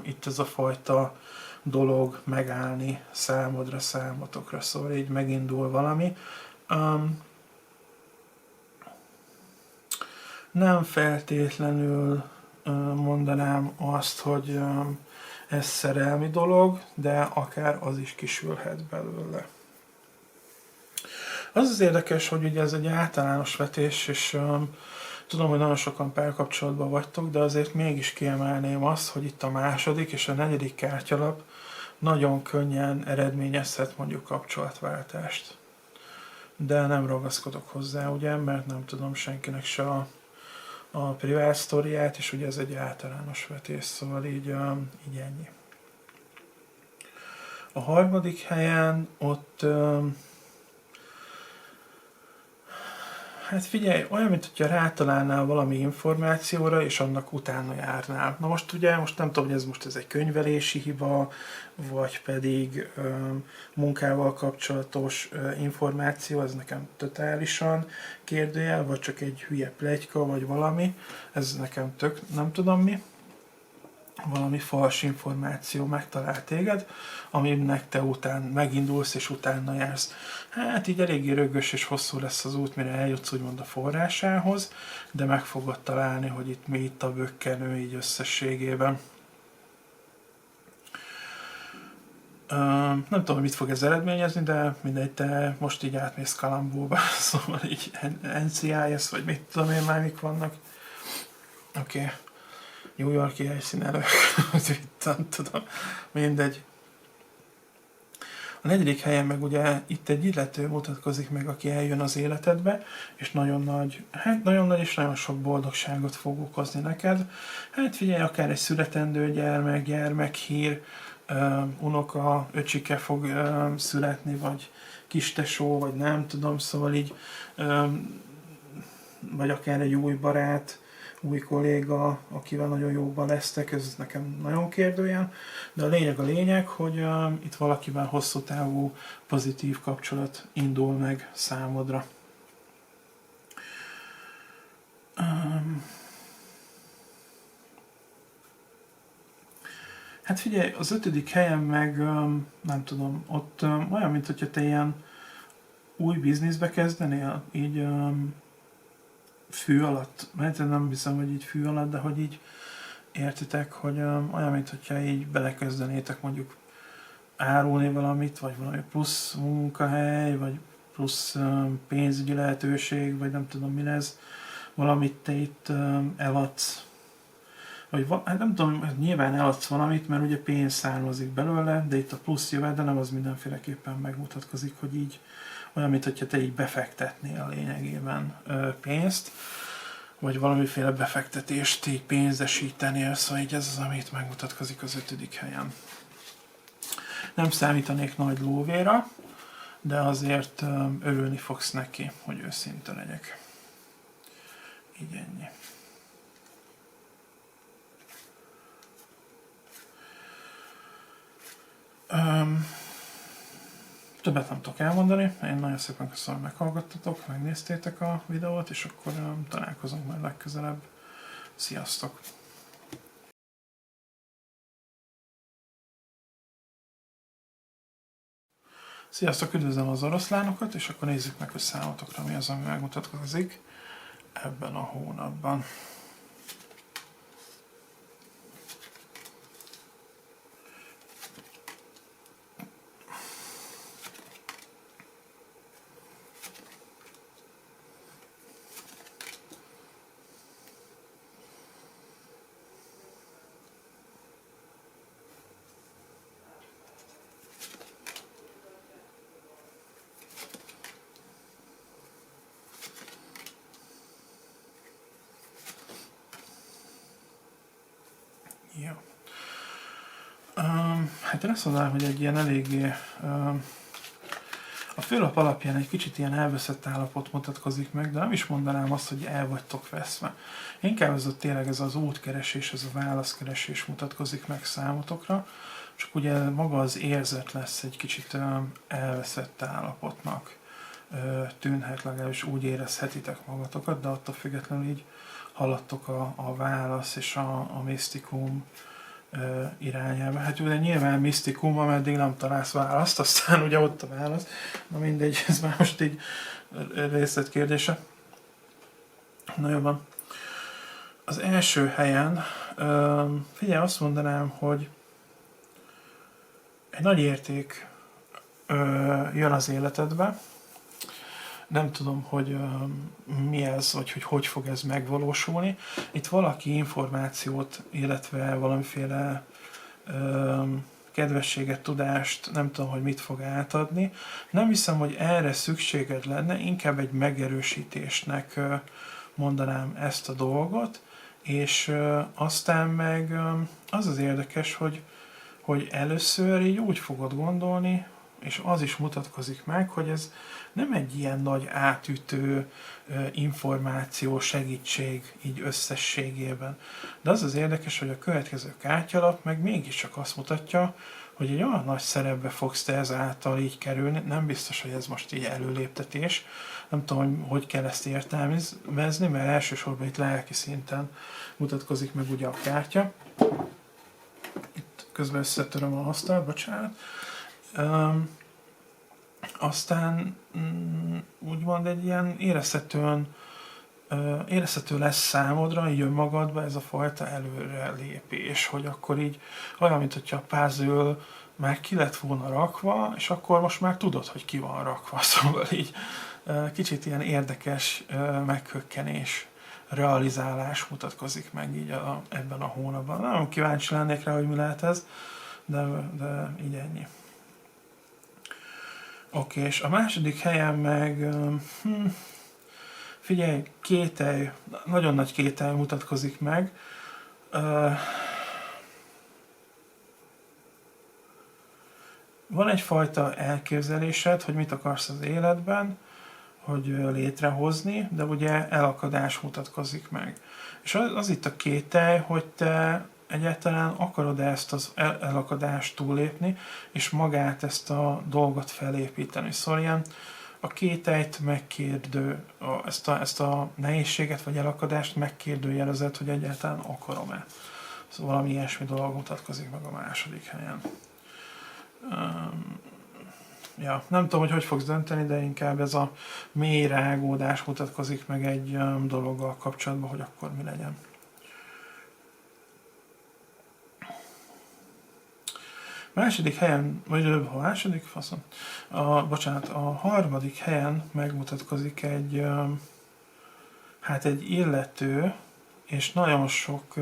itt ez a fajta dolog megállni számotokra, szóval így megindul valami. Nem feltétlenül mondanám azt, hogy ez szerelmi dolog, de akár az is kisülhet belőle. Az érdekes, hogy ugye ez egy általános vetés, és tudom, hogy nagyon sokan párkapcsolatban vagytok, de azért mégis kiemelném azt, hogy itt a második és a negyedik kártyalap nagyon könnyen eredményezhet mondjuk kapcsolatváltást. De nem ragaszkodok hozzá, ugye, mert nem tudom senkinek se a privát sztoriát, és ugye ez egy általános vetés, szóval így ennyi. A harmadik helyen ott hát figyelj, olyan, mint hogyha rátalálnál valami információra, és annak utána járnál. Na most ugye, nem tudom, hogy ez egy könyvelési hiba, vagy pedig munkával kapcsolatos információ, ez nekem totálisan kérdőjel, vagy csak egy hülye pletyka, vagy valami. Ez nekem nem tudom mi. Valami fals információ megtalál téged, aminek te után megindulsz, és utána jársz. Hát így eléggé rögös és hosszú lesz az út, mire eljutsz úgymond a forrásához, de meg fogod találni, hogy itt mi itt a bökkenő így összességében. Nem tudom, hogy mit fog ez eredményezni, de mindegy, te most így átmész Kalambóba, szóval így NCIS, vagy mit tudom én már mik vannak. Oké. New York-i helyszínelők, nem tudom, mindegy. A negyedik helyen meg ugye itt egy illető mutatkozik meg, aki eljön az életedbe, és nagyon nagy és nagyon sok boldogságot fog okozni neked. Hát figyelj, akár egy születendő gyermekhír, unoka, öcsike fog születni, vagy kistesó, vagy nem tudom, szóval így, vagy akár egy új barát, új kolléga, akivel nagyon jóban lesztek, ez nekem nagyon kérdőjel, de a lényeg, hogy itt valakivel hosszú távú pozitív kapcsolat indul meg számodra. Hát figyelj, az 5. helyen meg nem tudom, ott olyan, mint hogyha te ilyen új bizniszbe kezdenél, így fű alatt, mert nem hiszem, hogy így fű alatt, de hogy így értitek, hogy olyan, mint hogyha így belekezdenétek mondjuk árulni valamit, vagy valami plusz munkahely, vagy plusz pénzügyi lehetőség, vagy nem tudom mi ez, valamit te itt eladsz, vagy hát nem tudom, nyilván eladsz valamit, mert ugye pénz származik belőle, de itt a plusz jövedelem az mindenféleképpen megmutatkozik, hogy így olyan, mint hogyha te így befektetnél lényegében pénzt, vagy valamiféle befektetést így pénzesítenél, szóval így ez az, amit megmutatkozik az 5. helyen. Nem számítanék nagy lóvéra, de azért örülni fogsz neki, hogy őszinte legyek. Így ennyi. Többet nem tudok elmondani. Én nagyon szépen köszönöm, hogy meghallgattatok, megnéztétek a videót, és akkor találkozunk majd legközelebb. Sziasztok! Sziasztok, üdvözlöm az oroszlánokat, és akkor nézzük meg, hogy számotokra mi az, ami megmutatkozik ebben a hónapban. Jó. Hát én azt mondanám, hogy egy ilyen eléggé a főlap alapján egy kicsit ilyen elveszett állapot mutatkozik meg, de nem is mondanám azt, hogy el vagytok veszve. Inkább tényleg ez az útkeresés, ez a válaszkeresés mutatkozik meg számotokra, csak ugye maga az érzet lesz egy kicsit elveszett állapotnak tűnhet, legalábbis úgy érezhetitek magatokat, de attól függetlenül így haladtok a válasz és a misztikum irányába. Hát ugye nyilván misztikum, ameddig nem találsz választ, aztán ugye ott a válasz. Na mindegy, ez már most így részletkérdése. Na jó van. Az első helyen, figyelj, azt mondanám, hogy egy nagy érték jön az életedbe. Nem tudom, hogy mi ez, vagy hogy fog ez megvalósulni. Itt valaki információt, illetve valamiféle kedvességet, tudást, nem tudom, hogy mit fog átadni. Nem hiszem, hogy erre szükséged lenne, inkább egy megerősítésnek mondanám ezt a dolgot, és aztán meg az az érdekes, hogy először így úgy fogod gondolni, és az is mutatkozik meg, hogy ez nem egy ilyen nagy átütő információ, segítség így összességében. De az az érdekes, hogy a következő kártyalap meg mégiscsak azt mutatja, hogy egy olyan nagy szerepbe fogsz te ezáltal így kerülni, nem biztos, hogy ez most így előléptetés, nem tudom, hogy kell ezt értelmezni, mert elsősorban itt lelki szinten mutatkozik meg ugye a kártya. Itt közben összetöröm a asztalt, bocsánat. Aztán úgymond egy ilyen érezhető lesz számodra, így önmagadba ez a fajta előrelépés, hogy akkor így olyan, mint hogyha a puzzle már ki lett volna rakva, és akkor most már tudod, hogy ki van rakva, szóval így kicsit ilyen érdekes meghökkenés, realizálás mutatkozik meg így ebben a hónapban. Nagyon kíváncsi lennék rá, hogy mi lehet ez, de így ennyi. Oké, és a második helyen meg, figyelj, kételj, nagyon nagy kételj mutatkozik meg. Van egyfajta elképzelésed, hogy mit akarsz az életben, hogy létrehozni, de ugye elakadás mutatkozik meg. És az itt a kételj, hogy te egyáltalán akarod ezt az elakadást túllépni, és magát ezt a dolgot felépíteni. Szóval ilyen a kételyt ezt a nehézséget vagy elakadást megkérdőjelezett, hogy egyáltalán akarom-e. Szóval valami ilyesmi dolog mutatkozik meg a második helyen. Ja, nem tudom, hogy fogsz dönteni, de inkább ez a mély rágódás mutatkozik meg egy dologgal kapcsolatban, hogy akkor mi legyen. Második helyen, vagy a második faszom, bocsánat, a harmadik helyen megmutatkozik egy hát egy illető, és nagyon sok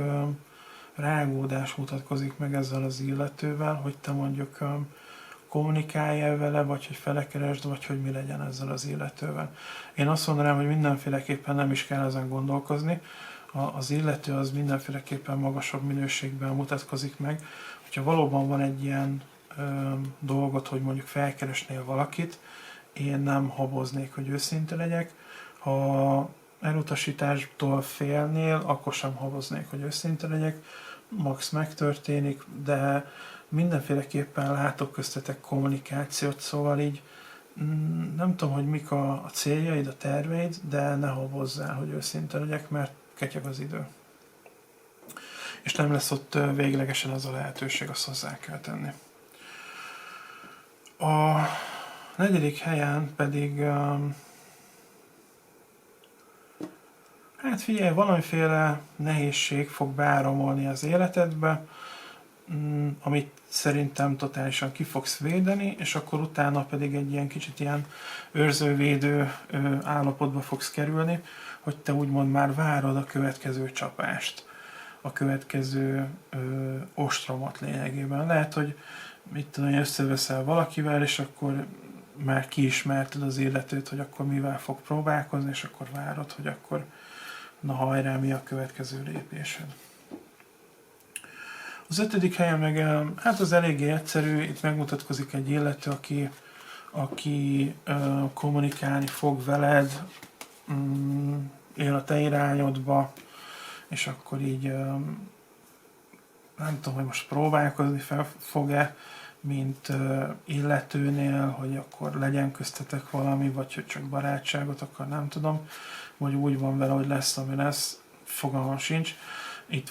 rágódás mutatkozik meg ezzel az illetővel, hogy te mondjuk kommunikálj vele, vagy hogy felekeresd, vagy hogy mi legyen ezzel az illetővel. Én azt mondanám, hogy mindenféleképpen nem is kell ezen gondolkozni. Az illető az mindenféleképpen magasabb minőségben mutatkozik meg. Hogyha valóban van egy ilyen dolgot, hogy mondjuk felkeresnél valakit, én nem haboznék, hogy őszinte legyek. Ha elutasítástól félnél, akkor sem haboznék, hogy őszinte legyek. Max megtörténik, de mindenféleképpen látok köztetek kommunikációt, szóval így nem tudom, hogy mik a céljaid, a terveid, de ne habozzál, hogy őszinte legyek, mert ketyeg az idő. És nem lesz ott véglegesen az a lehetőség, azt hozzá kell tenni. A 4. helyen pedig hát figyelj, valamiféle nehézség fog beáramolni az életedbe, amit szerintem totálisan ki fogsz védeni, és akkor utána pedig egy ilyen kicsit ilyen őrzővédő állapotba fogsz kerülni, hogy te úgymond már várod a következő csapást, a következő ostromot lényegében. Lehet, hogy mit tudom, összeveszel valakivel, és akkor már kiismerted az illetőt, hogy akkor mivel fog próbálkozni, és akkor várod, hogy akkor na hajrá, mi a következő lépésed. Az 5. helyen meg, hát az eléggé egyszerű, itt megmutatkozik egy illető, aki kommunikálni fog veled, él a te irányodba, és akkor így nem tudom, hogy most próbálkozni fog-e, mint illetőnél, hogy akkor legyen köztetek valami, vagy hogy csak barátságot akar, nem tudom, vagy úgy van vele, hogy lesz, ami lesz, fogalmam sincs. Itt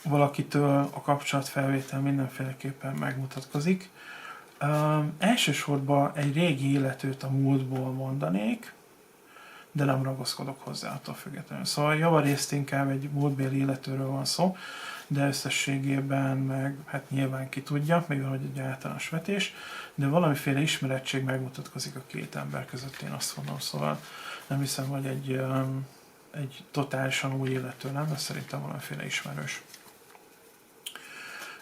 valakitől a kapcsolatfelvétel mindenféleképpen megmutatkozik. Elsősorban egy régi illetőt a múltból mondanék, de nem ragaszkodok hozzá attól függetlenül. Szóval javarészt inkább egy múltbéli illetőről van szó, de összességében meg, hát nyilván ki tudja, mivel hogy egy általános vetés, de valamiféle ismerettség megmutatkozik a két ember között, én azt mondom, szóval nem hiszem, hogy egy totálisan új illető nem, de szerintem valamiféle ismerős.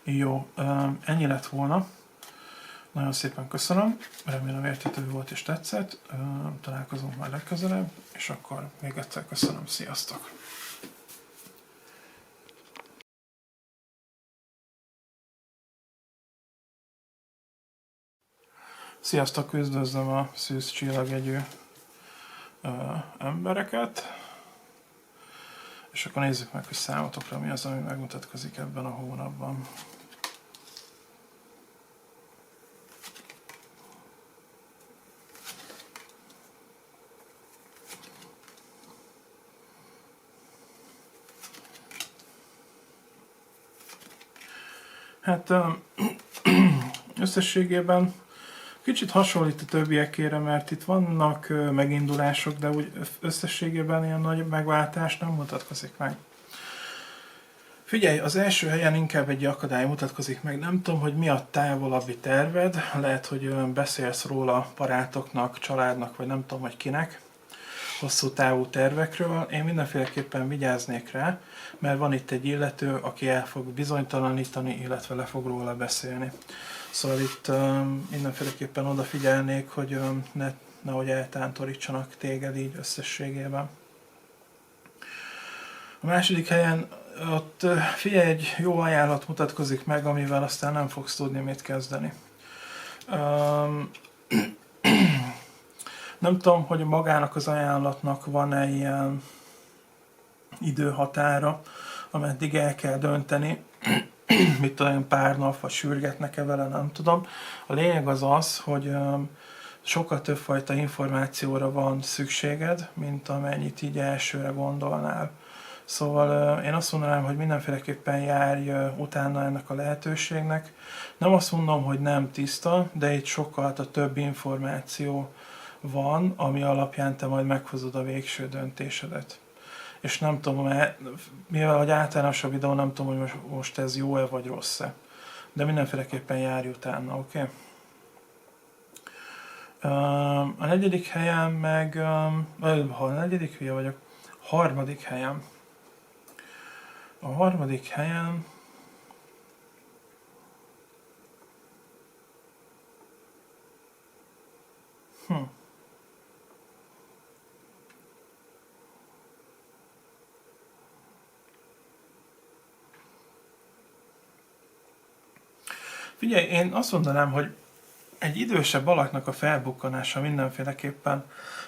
Jó, ennyi lett volna. Nagyon szépen köszönöm, remélem érthető volt és tetszett. Találkozunk majd legközelebb, és akkor még egyszer köszönöm, sziasztok! Sziasztok, üdvözlöm a szűz csillagegyű embereket, és akkor nézzük meg, hogy számotokra mi az, ami megmutatkozik ebben a hónapban. Hát összességében kicsit hasonlít a többiekére, mert itt vannak megindulások, de úgy összességében ilyen nagy megváltás nem mutatkozik meg. Figyelj, az első helyen inkább egy akadály mutatkozik meg. Nem tudom, hogy mi a távolabbi terved, lehet, hogy beszélsz róla barátoknak, családnak, vagy nem tudom, hogy kinek, hosszú távú tervekről. Én mindenféleképpen vigyáznék rá, mert van itt egy illető, aki el fog bizonytalanítani, illetve le fog róla beszélni. Szóval itt mindenféleképpen odafigyelnék, hogy nehogy eltántorítsanak téged így összességében. A második helyen ott figyelj, egy jó ajánlat mutatkozik meg, amivel aztán nem fogsz tudni mit kezdeni. Nem tudom, hogy magának az ajánlatnak van-e ilyen időhatára, ameddig el kell dönteni, mit tudom, pár nap, vagy sürgetnek-e vele, nem tudom. A lényeg az az, hogy sokkal több fajta információra van szükséged, mint amennyit így elsőre gondolnál. Szóval én azt mondanám, hogy mindenféleképpen járj utána ennek a lehetőségnek. Nem azt mondom, hogy nem tiszta, de itt sokkal több információ van, ami alapján te majd meghozod a végső döntésedet. És nem tudom, mivel hogy általános a videó, nem tudom, hogy most ez jó-e vagy rossz-e. De mindenféleképpen járj utána, oké? A negyedik helyen meg, ha a negyedik hülye vagyok, harmadik helyen. A harmadik helyen Figyelj, én azt mondanám, hogy egy idősebb alaknak a felbukkanása mindenféleképpen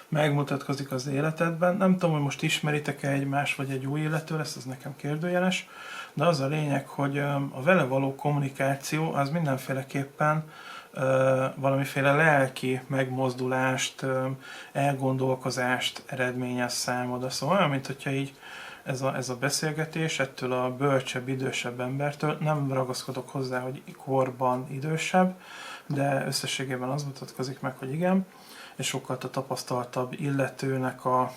megmutatkozik az életedben. Nem tudom, hogy most ismeritek-e egymást, vagy egy új illető lesz, ez nekem kérdőjeles, de az a lényeg, hogy a vele való kommunikáció az mindenféleképpen valamiféle lelki megmozdulást, elgondolkozást eredményez számodra. Szóval olyan, mint hogyha így ez a beszélgetés ettől a bölcsebb, idősebb embertől, nem ragaszkodok hozzá, hogy korban idősebb, de összességében az mutatkozik meg, hogy igen, és sokkal tapasztaltabb illetőnek a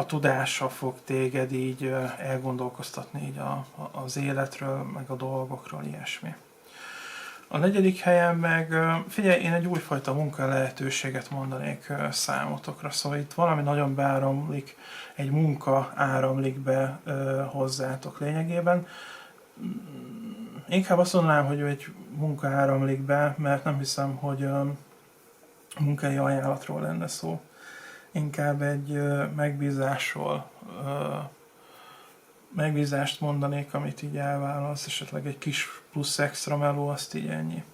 tudása fog téged így elgondolkoztatni így az életről, meg a dolgokról, ilyesmi. A negyedik helyen meg, figyelj, én egy újfajta munka lehetőséget mondanék számotokra, szóval itt valami nagyon beáramlik, egy munka áramlik be hozzátok lényegében. Inkább azt mondanám, hogy egy munka áramlik be, mert nem hiszem, hogy munkai ajánlatról lenne szó. Inkább egy megbízásról, megbízást mondanék, amit így elválasz, esetleg egy kis plusz extra meló, azt így ennyi.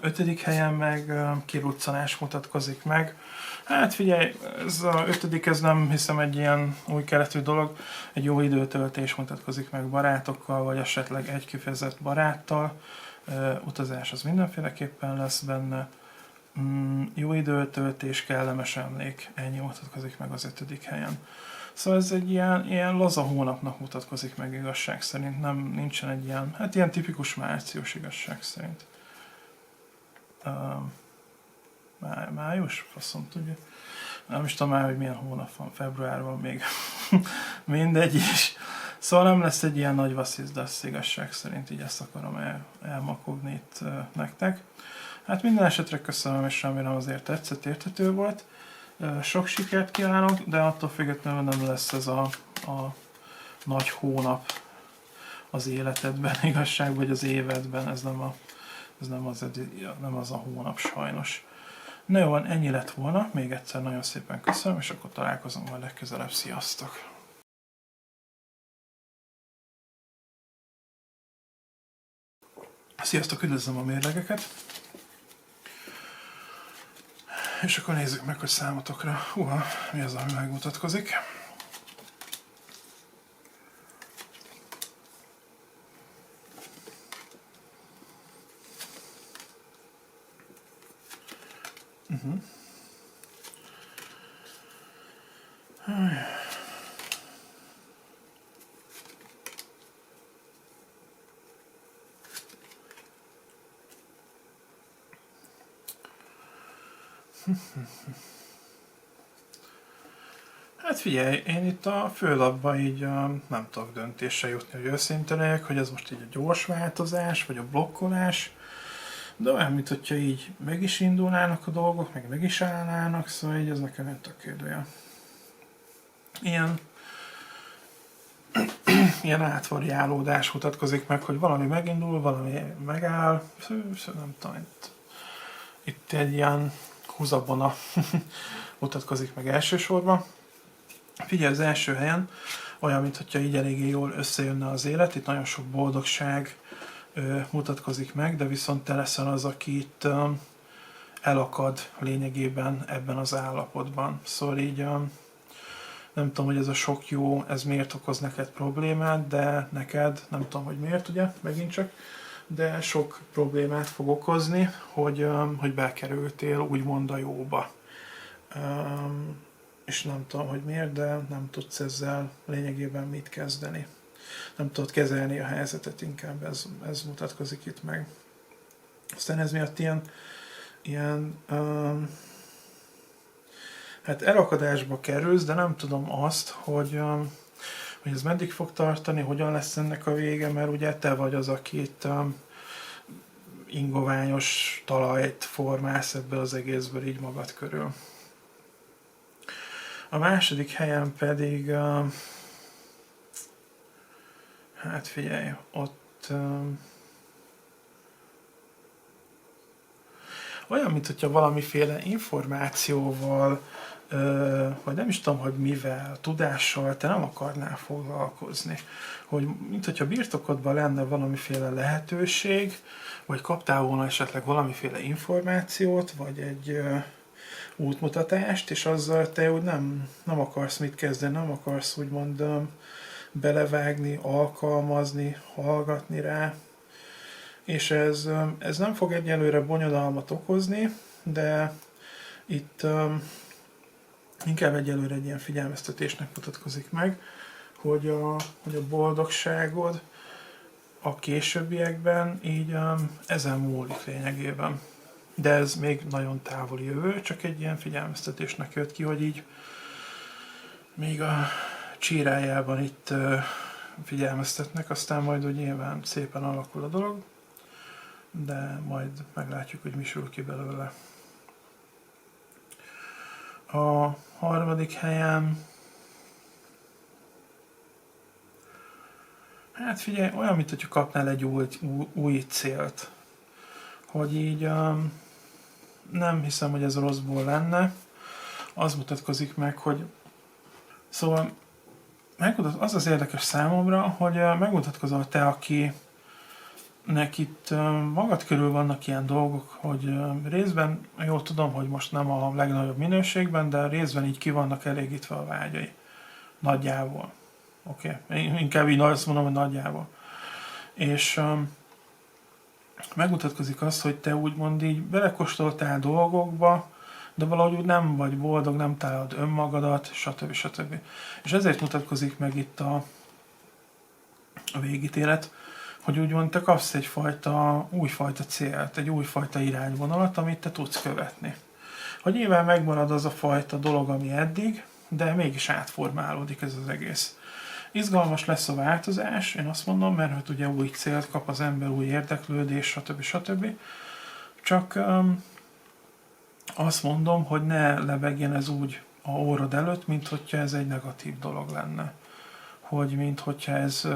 Ötödik helyen meg kiruccanás mutatkozik meg. Hát figyelj, ez a ötödik, ez nem hiszem egy ilyen új keletű dolog. Egy jó időtöltés mutatkozik meg barátokkal, vagy esetleg egy kifejezett baráttal. Utazás az mindenféleképpen lesz benne. Jó időtöltés, kellemes emlék, ennyi mutatkozik meg az ötödik helyen. Szóval ez egy ilyen laza hónapnak mutatkozik meg igazság szerint, nincsen egy ilyen tipikus március igazság szerint. Május? Faszom tudja. Nem is tudom már, hogy milyen hónap van, februárban még. Mindegy is. Szóval nem lesz egy ilyen nagy vasszizdasz igazság szerint, így ezt akarom elmakogni itt nektek. Hát minden esetre köszönöm, és remélem azért tetszett, érthető volt. Sok sikert kívánok, de attól függetlenül nem lesz ez a nagy hónap az életedben, igazság, vagy az évedben, ez nem az a hónap sajnos. Na jó, ennyi lett volna, még egyszer nagyon szépen köszönöm, és akkor találkozunk majd legközelebb, sziasztok! Sziasztok, üdvözlöm a mérlegeket! És akkor nézzük meg, hogy számotokra, mi az, ami megmutatkozik. Hát figyelj, én itt a főlapban így nem tudok döntésre jutni, hogy őszinte legyek, hogy ez most így a gyors változás, vagy a blokkolás, de olyan, mint hogyha így meg is indulnának a dolgok, meg is állnának, szóval így ez nekem nem tök kérdője. Ilyen átvarjálódás mutatkozik meg, hogy valami megindul, valami megáll, nem tudom, itt egy ilyen húzabona mutatkozik meg elsősorban. Figyelj, az első helyen olyan, mintha így eléggé jól összejönne az élet, itt nagyon sok boldogság mutatkozik meg, de viszont te leszel az, aki itt elakad lényegében ebben az állapotban. Szóval így nem tudom, hogy ez a sok jó, ez miért okoz neked problémát, de neked, nem tudom, hogy miért, ugye, megint csak, de sok problémát fog okozni, hogy bekerültél úgymond a jóba. És nem tudom, hogy miért, de nem tudsz ezzel lényegében mit kezdeni. Nem tudod kezelni a helyzetet, inkább ez mutatkozik itt meg. Aztán ez miatt hát elakadásba kerülsz, de nem tudom azt, hogy ez meddig fog tartani, hogyan lesz ennek a vége, mert ugye te vagy az, aki itt ingoványos talajt formálsz ebből az egészből így magad körül. A második helyen pedig, hát figyelj, ott olyan, mintha valamiféle információval, vagy nem is tudom, hogy mivel, tudással te nem akarnál foglalkozni. Hogy mint hogyha birtokodban lenne valamiféle lehetőség, vagy kaptál volna esetleg valamiféle információt, vagy egy útmutatást, és azzal te úgy nem akarsz mit kezdeni, nem akarsz úgymond belevágni, alkalmazni, hallgatni rá. És ez nem fog egyelőre bonyodalmat okozni, de itt inkább egyelőre egy ilyen figyelmeztetésnek mutatkozik meg, hogy a boldogságod a későbbiekben így ezen múlik lényegében. De ez még nagyon távoli jövő, csak egy ilyen figyelmeztetésnek jött ki, hogy így még a csírájában itt figyelmeztetnek, aztán majd úgy nyilván szépen alakul a dolog, de majd meglátjuk, hogy mi sül ki belőle. A harmadik helyen, hát figyelj, olyan, mint hogyha kapnál egy új célt. Hogy így nem hiszem, hogy ez rosszból lenne. Az mutatkozik meg, hogy szóval az az érdekes számomra, hogy megmutatkozol te, akinek itt magad körül vannak ilyen dolgok, hogy részben, jól tudom, hogy most nem a legnagyobb minőségben, de részben így ki vannak elégítve a vágyai. Nagyjából. Oké. Inkább így azt mondom, hogy nagyjából. És megmutatkozik az, hogy te úgymond így belekóstoltál dolgokba, de valahogy úgy nem vagy boldog, nem találod önmagadat, stb. És ezért mutatkozik meg itt a végítélet, hogy úgymond te kapsz egyfajta újfajta célt, egy újfajta irányvonalat, amit te tudsz követni. Hogy nyilván megmarad az a fajta dolog, ami eddig, de mégis átformálódik ez az egész. Izgalmas lesz a változás, én azt mondom, mert hogy ugye új célt kap az ember, új érdeklődés, stb. Csak azt mondom, hogy ne lebegjen ez úgy a órad előtt, mint hogyha ez egy negatív dolog lenne. Hogy mint hogyha ez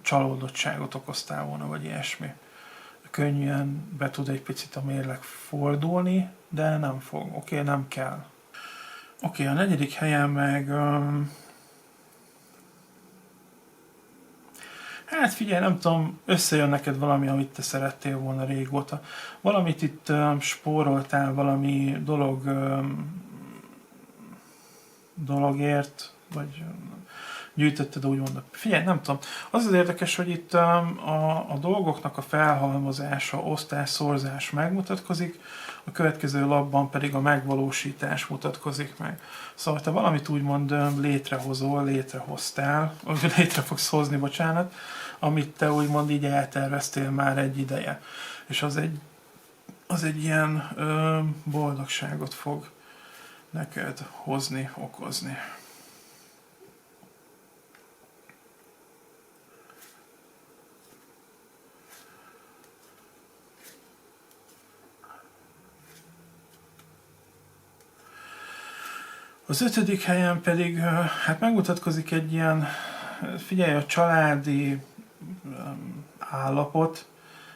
csalódottságot okoztál volna, vagy ilyesmi. Könnyen be tud egy picit a mérleg fordulni, de nem fog. Oké, nem kell. Oké, a negyedik helyen meg... Hát figyelj, nem tudom, összejön neked valami, amit te szerettél volna régóta. Valamit itt spóroltál, valami dologért, vagy gyűjtötted úgymond. Figyelj, nem tudom. Az az érdekes, hogy itt a dolgoknak a felhalmozása, osztás, szorzás megmutatkozik, a következő labban pedig a megvalósítás mutatkozik meg. Szóval te valamit úgymond létrehoztál, létre fogsz hozni, bocsánat, amit te úgymond így elterveztél már egy ideje. És az egy ilyen boldogságot fog neked hozni, okozni. Az ötödik helyen pedig hát megmutatkozik egy ilyen, figyelj, a családi állapot,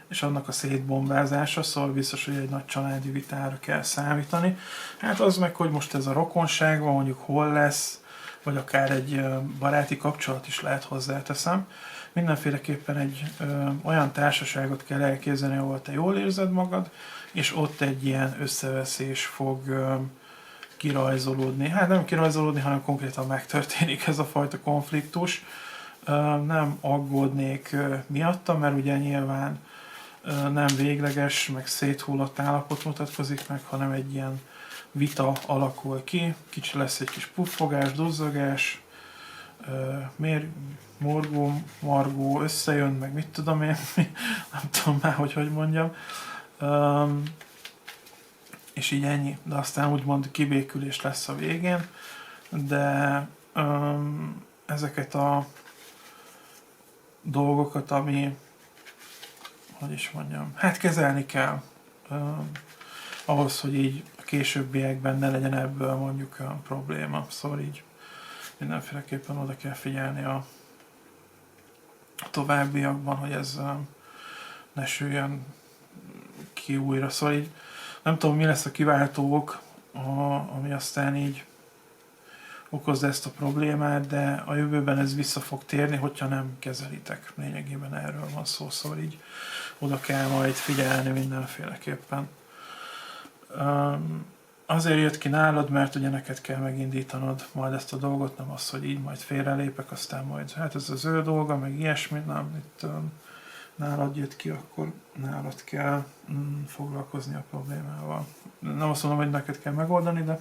és annak a szétbombázása, szóval biztos, hogy egy nagy családi vitára kell számítani. Hát az meg, hogy most ez a rokonság van, mondjuk hol lesz, vagy akár egy baráti kapcsolat is lehet, hozzáteszem. Mindenféleképpen egy olyan társaságot kell elképzelni, ahol te jól érzed magad, és ott egy ilyen összeveszés fog kirajzolódni. Hát nem kirajzolódni, hanem konkrétan megtörténik ez a fajta konfliktus. Nem aggódnék miatta, mert ugye nyilván nem végleges, meg széthullott állapot mutatkozik meg, hanem egy ilyen vita alakul ki, kicsi lesz egy kis puffogás, duzzogás, margó összejön, meg mit tudom én, nem tudom már, hogy mondjam. És így ennyi, de aztán úgymond kibékülés lesz a végén, de ezeket a dolgokat, ami hogy is mondjam, hát kezelni kell. Ahhoz, hogy így a későbbiekben ne legyen ebből mondjuk a probléma. Szóval így mindenféleképpen oda kell figyelni a továbbiakban, hogy ez ne süljön ki újra. Szóval így nem tudom, mi lesz a kiváltók, ami aztán így okozza ezt a problémát, de a jövőben ez vissza fog térni, hogyha nem kezelitek. Lényegében erről van szó, szóval így oda kell majd figyelni mindenféleképpen. Azért jött ki nálad, mert ugye neked kell megindítanod majd ezt a dolgot, nem az, hogy így majd félrelépek, aztán majd hát ez az ő dolga, meg ilyesmi, nem, itt nálad jött ki, akkor nálad kell foglalkozni a problémával. Nem azt mondom, hogy neked kell megoldani, de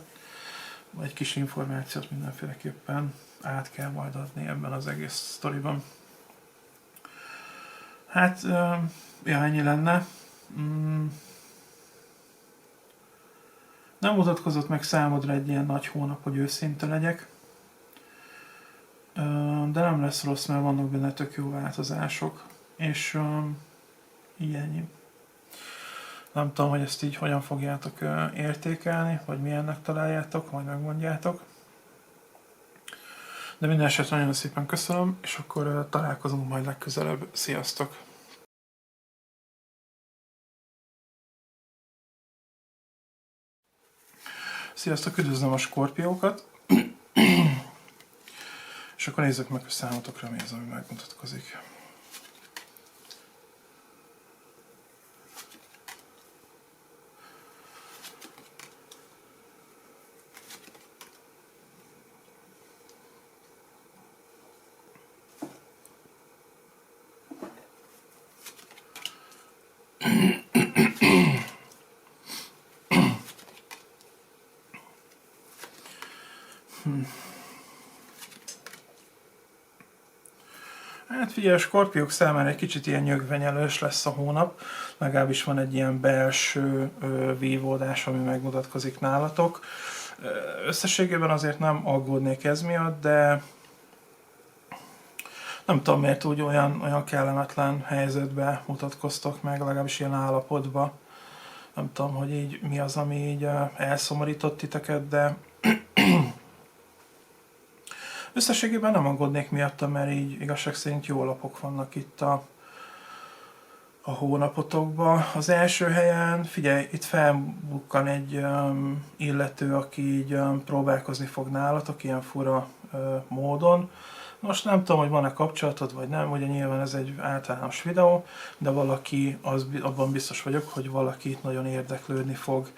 egy kis információt mindenféleképpen át kell majd adni ebben az egész sztoriban. Hát, ja, ennyi lenne. Nem mutatkozott meg számodra egy ilyen nagy hónap, hogy őszinte legyek. De nem lesz rossz, mert vannak benne tök jó változások. És így ennyi. Nem tudom, hogy ezt így hogyan fogjátok értékelni, vagy milyennek találjátok, majd megmondjátok. De minden esetre nagyon szépen köszönöm, és akkor találkozunk majd legközelebb. Sziasztok! Sziasztok, üdvözlöm a skorpiókat! És akkor nézzük meg, hogy számotokra mi az, ami megmutatkozik. Hát figyelj, a skorpiók számára egy kicsit ilyen nyögvenyelős lesz a hónap, legalábbis van egy ilyen belső vívódás, ami megmutatkozik nálatok. Összességében azért nem aggódnék ez miatt, de nem tudom miért úgy olyan kellemetlen helyzetbe mutatkoztok meg, legalábbis ilyen állapotba. Nem tudom, hogy így mi az, ami így elszomorított titeket, de összességében nem aggódnék miatta, mert így igazság szerint jó lapok vannak itt a hónapotokban. Az első helyen, figyelj, itt felbukkan egy illető, aki így próbálkozni fog nálatok ilyen fura módon. Most nem tudom, hogy van-e kapcsolatod, vagy nem, ugye nyilván ez egy általános videó, de valaki, abban biztos vagyok, hogy valaki itt nagyon érdeklődni fog,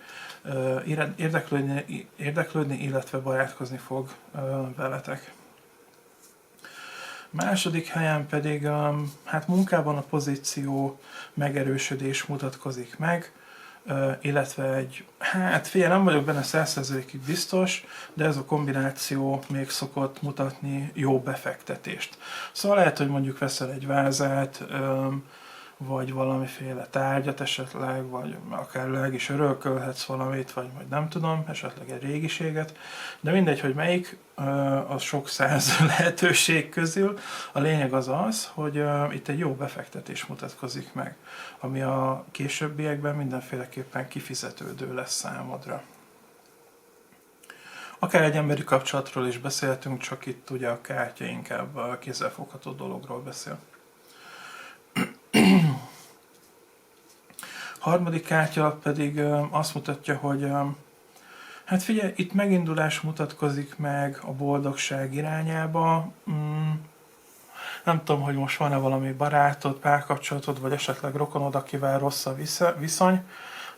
érdeklődni, illetve barátkozni fog veletek. Második helyen pedig hát munkában a pozíció megerősödés mutatkozik meg, illetve hát figyelj, nem vagyok benne 100%-ig biztos, de ez a kombináció még szokott mutatni jó befektetést. Szóval lehet, hogy mondjuk veszel egy vázát, vagy valamiféle tárgyat esetleg, vagy akár leg is örökölhetsz valamit, vagy nem tudom, esetleg egy régiséget, de mindegy, hogy melyik, az sok száz lehetőség közül. A lényeg az, hogy itt egy jó befektetés mutatkozik meg, ami a későbbiekben mindenféleképpen kifizetődő lesz számodra. Akár egy emberi kapcsolatról is beszéltünk, csak itt ugye a kártya inkább a kézzelfogható dologról beszél. Harmadik kártya pedig azt mutatja, hogy hát figyelj, itt megindulás mutatkozik meg a boldogság irányába. Nem tudom, hogy most van-e valami barátod, párkapcsolatod, vagy esetleg rokonod, akivel rossz a viszony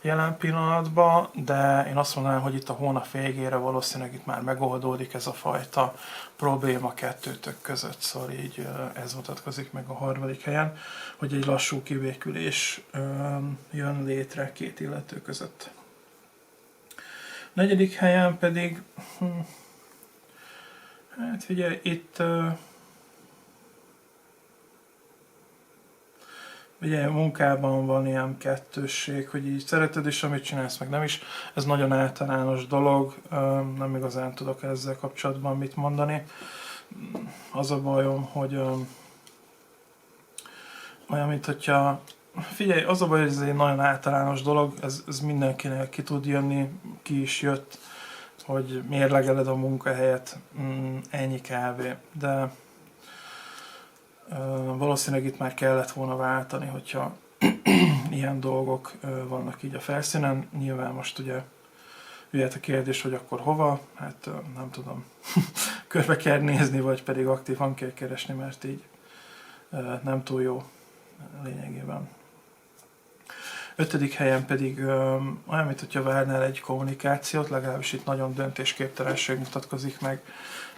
jelen pillanatban, de én azt mondanám, hogy itt a hónap végére valószínűleg itt már megoldódik ez a fajta probléma kettőtök között, szóval így ez mutatkozik meg a harmadik helyen, hogy egy lassú kibékülés jön létre két illető között. Negyedik helyen pedig, hát figyelj, itt ugye munkában van ilyen kettősség, hogy így szereted is, amit csinálsz, meg nem is. Ez nagyon általános dolog, nem igazán tudok ezzel kapcsolatban mit mondani. Az a bajom, hogy olyan, mint hogyha Figyelj, az a baj, hogy ez egy nagyon általános dolog, ez mindenkinek ki tud jönni, ki is jött, hogy mérlegeled a munkahelyet, ennyi kb. De valószínűleg itt már kellett volna váltani, hogyha ilyen dolgok vannak így a felszínen. Nyilván most ugye jöhet a kérdés, hogy akkor hova, hát nem tudom, körbe kell nézni, vagy pedig aktívan kell keresni, mert így nem túl jó lényegében. 5. helyen pedig olyan, mint hogyha várnál egy kommunikációt, legalábbis itt nagyon döntésképtelenség mutatkozik meg.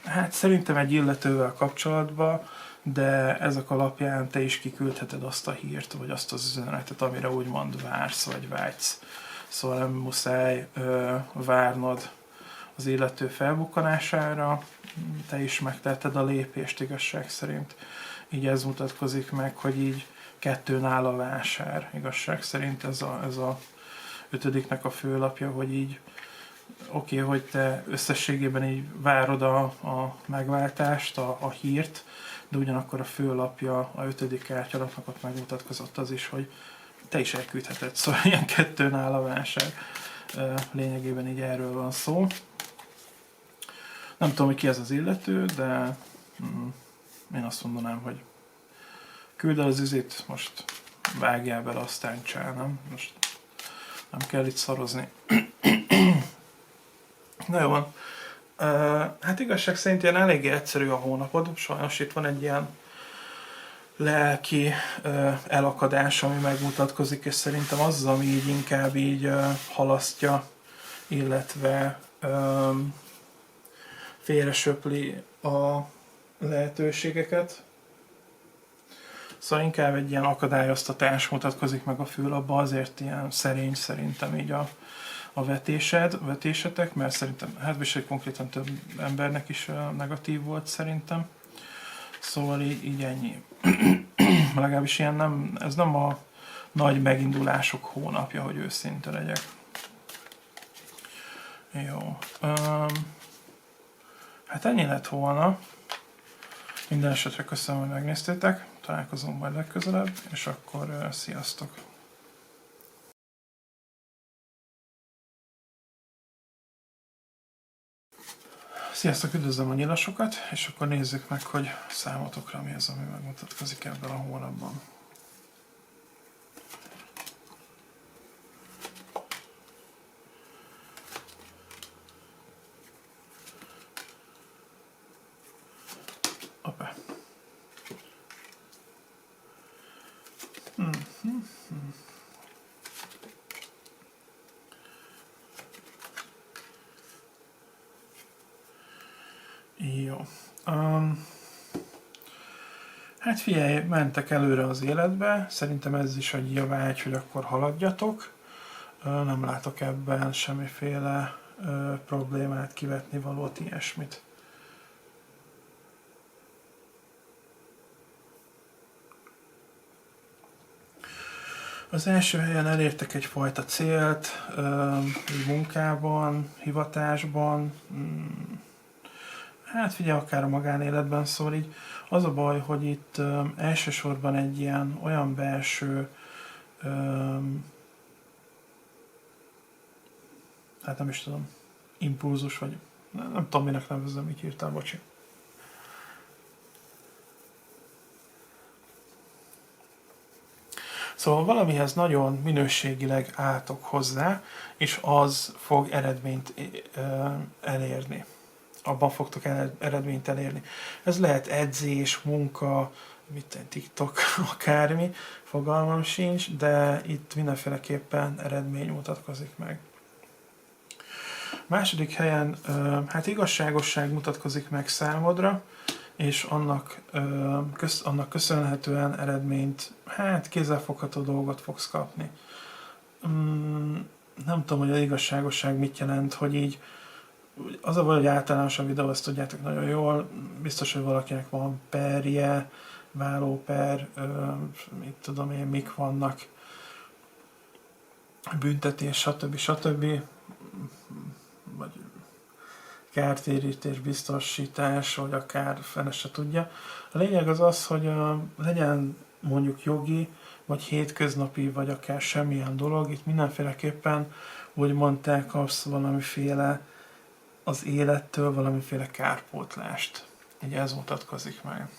Hát szerintem egy illetővel kapcsolatban, de ezek alapján te is kiküldheted azt a hírt, vagy azt az üzenetet, amire úgymond vársz, vagy vágysz. Szóval nem muszáj várnod az illető felbukkanására, te is megtetted a lépést igazság szerint. Így ez mutatkozik meg, hogy így kettőn áll a vásár. Igazság szerint ez a 5. a főlapja, hogy így oké, hogy te összességében így várod a megváltást, a hírt, de ugyanakkor a főlapja, a 5. kártyalapnak ott megmutatkozott az is, hogy te is elküldheted. Szóval ilyen kettőn áll a vásár. Lényegében így erről van szó. Nem tudom, hogy ki ez az illető, de én azt mondanám, hogy küld el az üzét, most vágjál bele, aztán csá, nem? Most nem kell itt szarozni. Na jó van. Hát igazság szerint ilyen eléggé egyszerű a hónapod, sajnos itt van egy ilyen lelki elakadás, ami megmutatkozik, és szerintem az, ami így inkább így halasztja, illetve félresöpli a lehetőségeket. Szóval inkább egy ilyen akadályoztatás mutatkozik meg a főlapban, azért ilyen szerény szerintem így a vetésetek, mert szerintem, hát viszont konkrétan több embernek is negatív volt szerintem. Szóval így ennyi. Legalábbis ilyen ez nem a nagy megindulások hónapja, hogy őszinte legyek. Jó. Hát ennyi lett volna. Minden esetre köszönöm, hogy megnéztétek. Találkozunk majd legközelebb, és akkor sziasztok! Sziasztok, üdvözlöm a nyilasokat, és akkor nézzük meg, hogy számotokra mi az, ami megmutatkozik ebben a hónapban. Hoppá. Jó. Hát figyelj, mentek előre az életbe, szerintem ez is egy vágy, hogy akkor haladjatok. Nem látok ebben semmiféle problémát, kivetni valót, ilyesmit. Az első helyen elértek egyfajta célt, munkában, hivatásban, hát figyelj, akár a magánéletben, szóval így az a baj, hogy itt elsősorban egy ilyen olyan belső, hát nem is tudom, impulzus, vagy nem tudom, minek nevezzem így hirtelen, bocsi. Szóval valamihez nagyon minőségileg álltok hozzá, és az fog eredményt elérni. Abban fogtok eredményt elérni. Ez lehet edzés, munka, TikTok, akármi, fogalmam sincs, de itt mindenféleképpen eredmény mutatkozik meg. Második helyen, hát igazságosság mutatkozik meg számodra, és annak köszönhetően eredményt, hát kézzelfogható dolgot fogsz kapni. Nem tudom, hogy az igazságosság mit jelent, hogy így az a baj, hogy általános a videó, ezt tudjátok nagyon jól, biztos, hogy valakinek van perje, vállóper, mit tudom én, mik vannak, büntetés, stb. Vagy kártérítés, biztosítás, vagy akár fene se tudja. A lényeg az az, hogy legyen mondjuk jogi, vagy hétköznapi, vagy akár semmilyen dolog, itt mindenféleképpen, úgymond te kapsz valamiféle az élettől valamiféle kárpótlást. Így ez mutatkozik meg.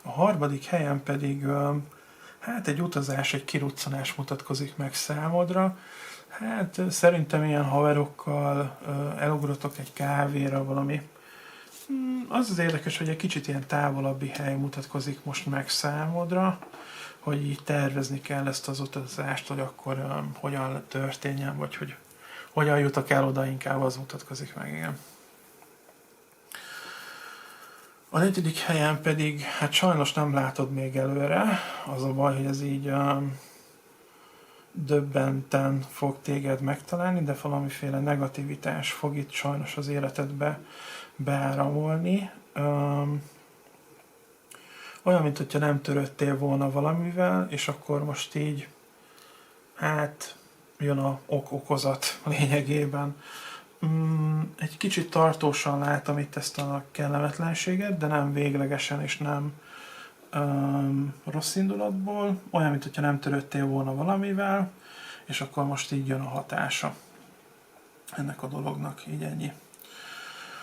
A harmadik helyen pedig hát egy utazás, egy kiruccanás mutatkozik meg számodra. Hát szerintem ilyen haverokkal elugrotok egy kávéra valami. Az az érdekes, hogy egy kicsit ilyen távolabbi hely mutatkozik most meg számodra, hogy így tervezni kell ezt az utazást, hogy akkor hogyan történjen, vagy hogy hogyan jutok el oda, inkább az mutatkozik meg, igen. A negyedik helyen pedig, hát sajnos nem látod még előre, az a baj, hogy ez így döbbenten fog téged megtalálni, de valamiféle negativitás fog itt sajnos az életedbe beáramolni. Olyan, mint hogyha nem törődtél volna valamivel, és akkor most így, hát jön a ok-okozat lényegében. Egy kicsit tartósan látom itt ezt a kellemetlenséget, de nem véglegesen és nem rossz indulatból. Olyan, mint hogyha nem törődtél volna valamivel, és akkor most így jön a hatása ennek a dolognak, így ennyi.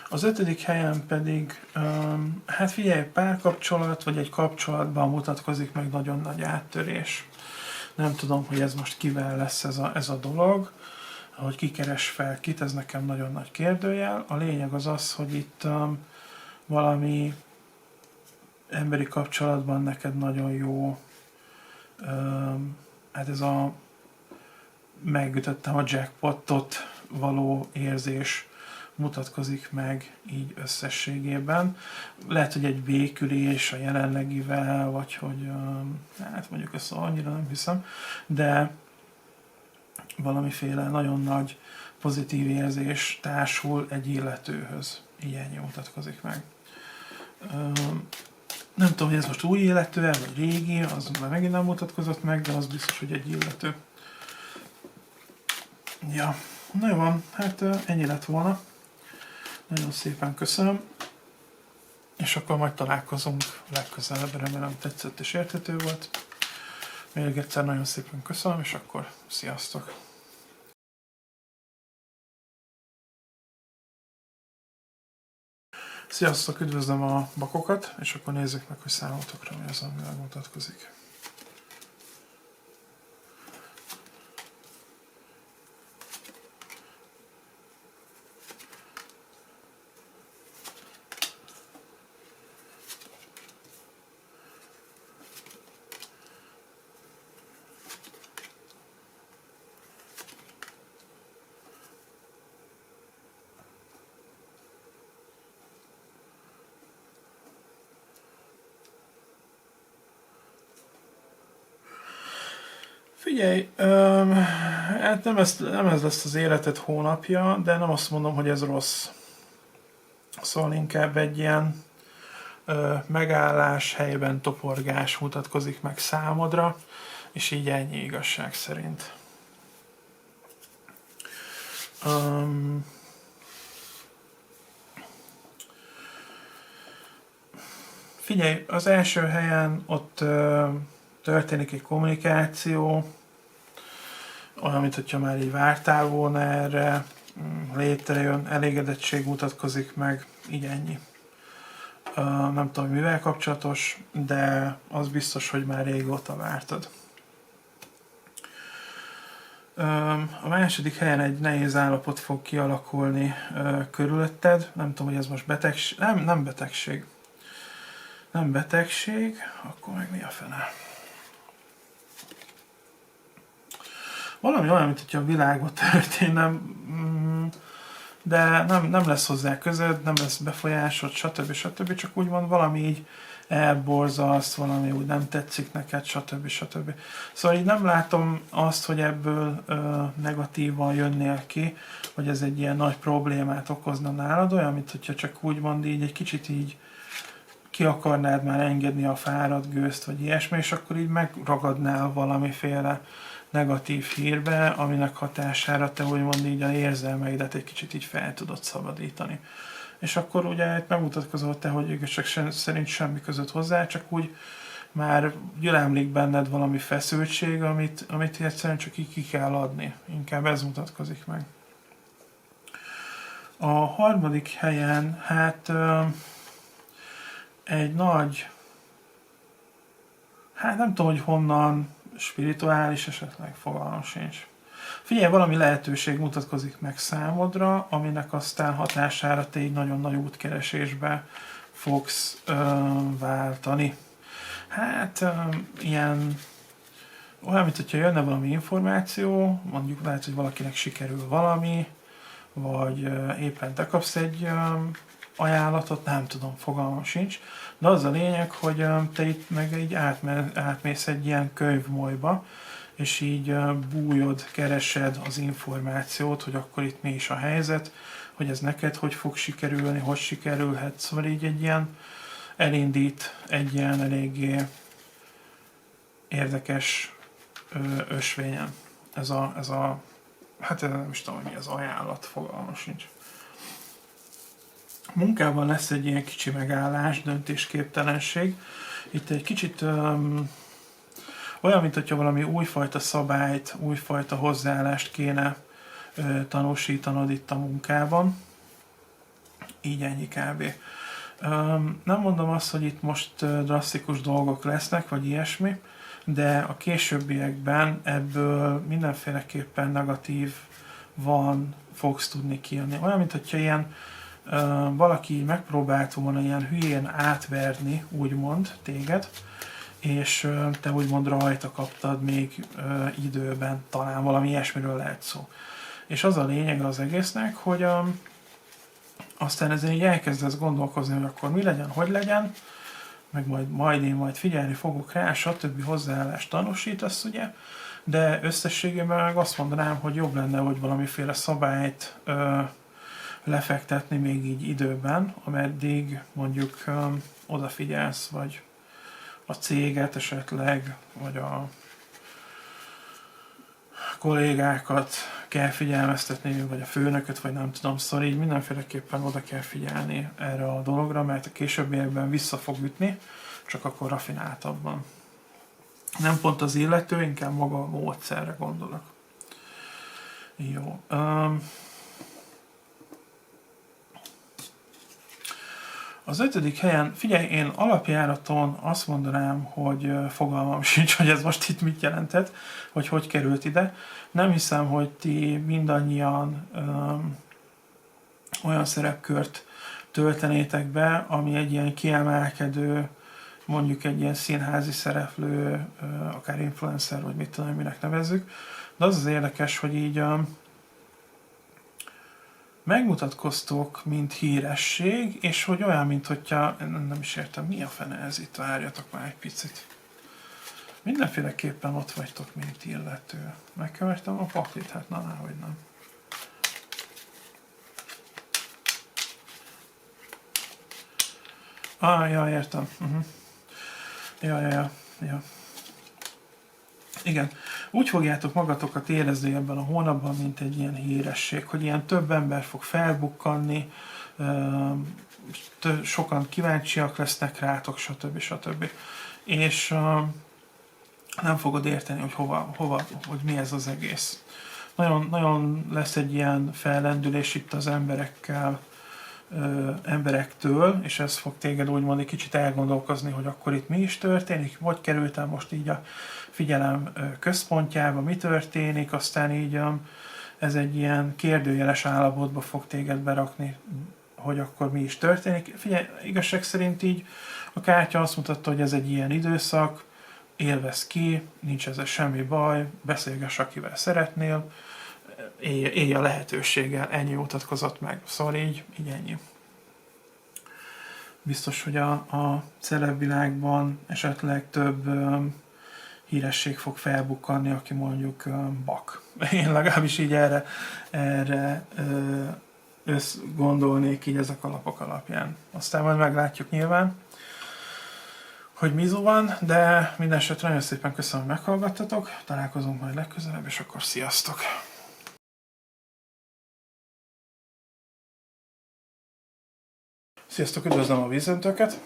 Az ötödik helyen pedig, hát figyelj, párkapcsolat, vagy egy kapcsolatban mutatkozik meg nagyon nagy áttörés. Nem tudom, hogy ez most kivel lesz ez a dolog, hogy ki keres fel kit, ez nekem nagyon nagy kérdőjel. A lényeg az az, hogy itt valami emberi kapcsolatban neked nagyon jó, hát ez a megütöttem a jackpotot való érzés mutatkozik meg így összességében. Lehet, hogy egy békülés a jelenlegivel, vagy hogy hát mondjuk ezt annyira nem hiszem, de valamiféle nagyon nagy pozitív érzés társul egy illetőhöz. Így ennyi mutatkozik meg. Nem tudom, hogy ez most új illető, vagy régi, az már megint nem mutatkozott meg, de az biztos, hogy egy illető. Ja, na jó van, hát ennyi lett volna. Nagyon szépen köszönöm. És akkor majd találkozunk legközelebb, remélem tetszett és érthető volt. Még egyszer nagyon szépen köszönöm, és akkor sziasztok! Sziasztok, üdvözlöm a bakokat, és akkor nézzük meg, hogy számotokra mi az, ami megmutatkozik. Figyelj, hát nem ez lesz az életed hónapja, de nem azt mondom, hogy ez rossz. Szóval inkább egy ilyen megállás, helyben toporgás mutatkozik meg számodra, és így ennyi igazság szerint. Figyelj, az első helyen ott történik egy kommunikáció, olyan, mint hogyha már így vártál volna erre, létrejön, elégedettség mutatkozik meg, így ennyi. Nem tudom, mivel kapcsolatos, de az biztos, hogy már régóta vártad. A második helyen egy nehéz állapot fog kialakulni körülötted. Nem tudom, hogy ez most betegség. Nem betegség. Nem betegség, akkor meg mi a fene? Valami olyan, mint hogyha a világot történne, de nem lesz hozzá közöd, nem lesz befolyásod, stb. Csak úgymond valami így elborzaszt, valami úgy nem tetszik neked, stb. Szóval így nem látom azt, hogy ebből negatívan jönnél ki, hogy ez egy ilyen nagy problémát okozna nálad, olyan, mint hogyha csak úgymond így egy kicsit így ki akarnád már engedni a fáradt gőzt, vagy ilyesmi, és akkor így megragadnál valamiféle negatív hírbe, aminek hatására te úgymond így a érzelmeidet egy kicsit így fel tudod szabadítani. És akkor ugye itt megmutatkozott te, hogy igazság szerint semmi között hozzá, csak úgy már gyülemlik benned valami feszültség, amit egyszerűen csak így ki kell adni. Inkább ez mutatkozik meg. A harmadik helyen, hát egy nagy, hát nem tudom, hogy honnan, spirituális esetleg, fogalmam sincs. Figyelj, valami lehetőség mutatkozik meg számodra, aminek aztán hatására te így nagyon nagy útkeresésbe fogsz váltani. Hát ilyen, olyan, mint hogyha jönne valami információ, mondjuk lehet, hogy valakinek sikerül valami, vagy éppen te kapsz egy ajánlatot, nem tudom, fogalmam sincs, de az a lényeg, hogy te itt meg így átmész egy ilyen könyvmolyba, és így bújod, keresed az információt, hogy akkor itt mi is a helyzet, hogy ez neked hogy fog sikerülni, hogy sikerülhet, szóval így egy ilyen elindít egy ilyen eléggé érdekes ösvényen. Hát nem is tudom, hogy mi az ajánlat, fogalmam sincs. Munkában lesz egy ilyen kicsi megállás, döntésképtelenség. Itt egy kicsit olyan, mint hogyha valami újfajta szabályt, újfajta hozzáállást kéne tanúsítanod itt a munkában. Így ennyi kb. Nem mondom azt, hogy itt most drasztikus dolgok lesznek, vagy ilyesmi, de a későbbiekben ebből mindenféleképpen negatív fogsz tudni kijönni. Olyan, mint hogyha ilyen valaki megpróbált volna ilyen hülyén átverni, úgymond, téged, és te úgymond rajta kaptad még időben, talán valami ilyesmiről lehet szó. És az a lényeg az egésznek, hogy aztán ezen így elkezdesz gondolkozni, hogy akkor mi legyen, hogy legyen, meg majd én figyelni fogok rá, stb. Hozzáállást tanúsítasz, ugye, de összességében meg azt mondanám, hogy jobb lenne, hogy valamiféle szabályt lefektetni még így időben, ameddig mondjuk odafigyelsz, vagy a céget esetleg, vagy a kollégákat kell figyelmeztetni, vagy a főnököt, vagy nem tudom, szóval így mindenféleképpen oda kell figyelni erre a dologra, mert a későbbiekben vissza fog ütni, csak akkor rafináltabban. Nem pont az illető, inkább maga a módszerre gondolok. Jó. Az 5. helyen, figyelj, én alapjáraton azt mondanám, hogy fogalmam sincs, hogy ez most itt mit jelentett, hogy került ide. Nem hiszem, hogy ti mindannyian olyan szerepkört töltenétek be, ami egy ilyen kiemelkedő, mondjuk egy ilyen színházi szereplő, akár influencer, vagy mit tudom, minek nevezzük. De az az érdekes, hogy így megmutatkoztok, mint híresség, és hogy olyan, mint hogyha, nem is értem, mi a fene ez itt, várjatok már egy picit. Mindenféleképpen ott vagytok, mint illető. Megkevertem a paklit, hát na, hogy nem. Ja, értem. Ja. Igen. Úgy fogjátok magatokat érezni ebben a hónapban, mint egy ilyen híresség, hogy ilyen több ember fog felbukkanni, sokan kíváncsiak lesznek rátok, stb. És nem fogod érteni, hogy hova, hogy mi ez az egész. Nagyon, nagyon lesz egy ilyen fellendülés itt az emberektől, és ez fog téged úgymond egy kicsit elgondolkozni, hogy akkor itt mi is történik, hogy kerültem most így a figyelem központjába, mi történik, aztán így ez egy ilyen kérdőjeles állapotba fog téged berakni, hogy akkor mi is történik. Figyelj, igazság szerint így a kártya azt mutatta, hogy ez egy ilyen időszak, élvez ki, nincs ezzel semmi baj, beszélgess, akivel szeretnél, élj a lehetőséggel, ennyi mutatkozott meg. Szóval így ennyi. Biztos, hogy a celebvilágban esetleg több híresség fog felbukkanni, aki mondjuk bak. Én legalábbis így erre gondolnék így ezek a lapok alapján. Aztán majd meglátjuk nyilván, hogy mizu van, de minden esetre nagyon szépen köszönöm, hogy meghallgattatok, találkozunk majd legközelebb, és akkor sziasztok! Sziasztok, üdvözlöm a vízöntőket!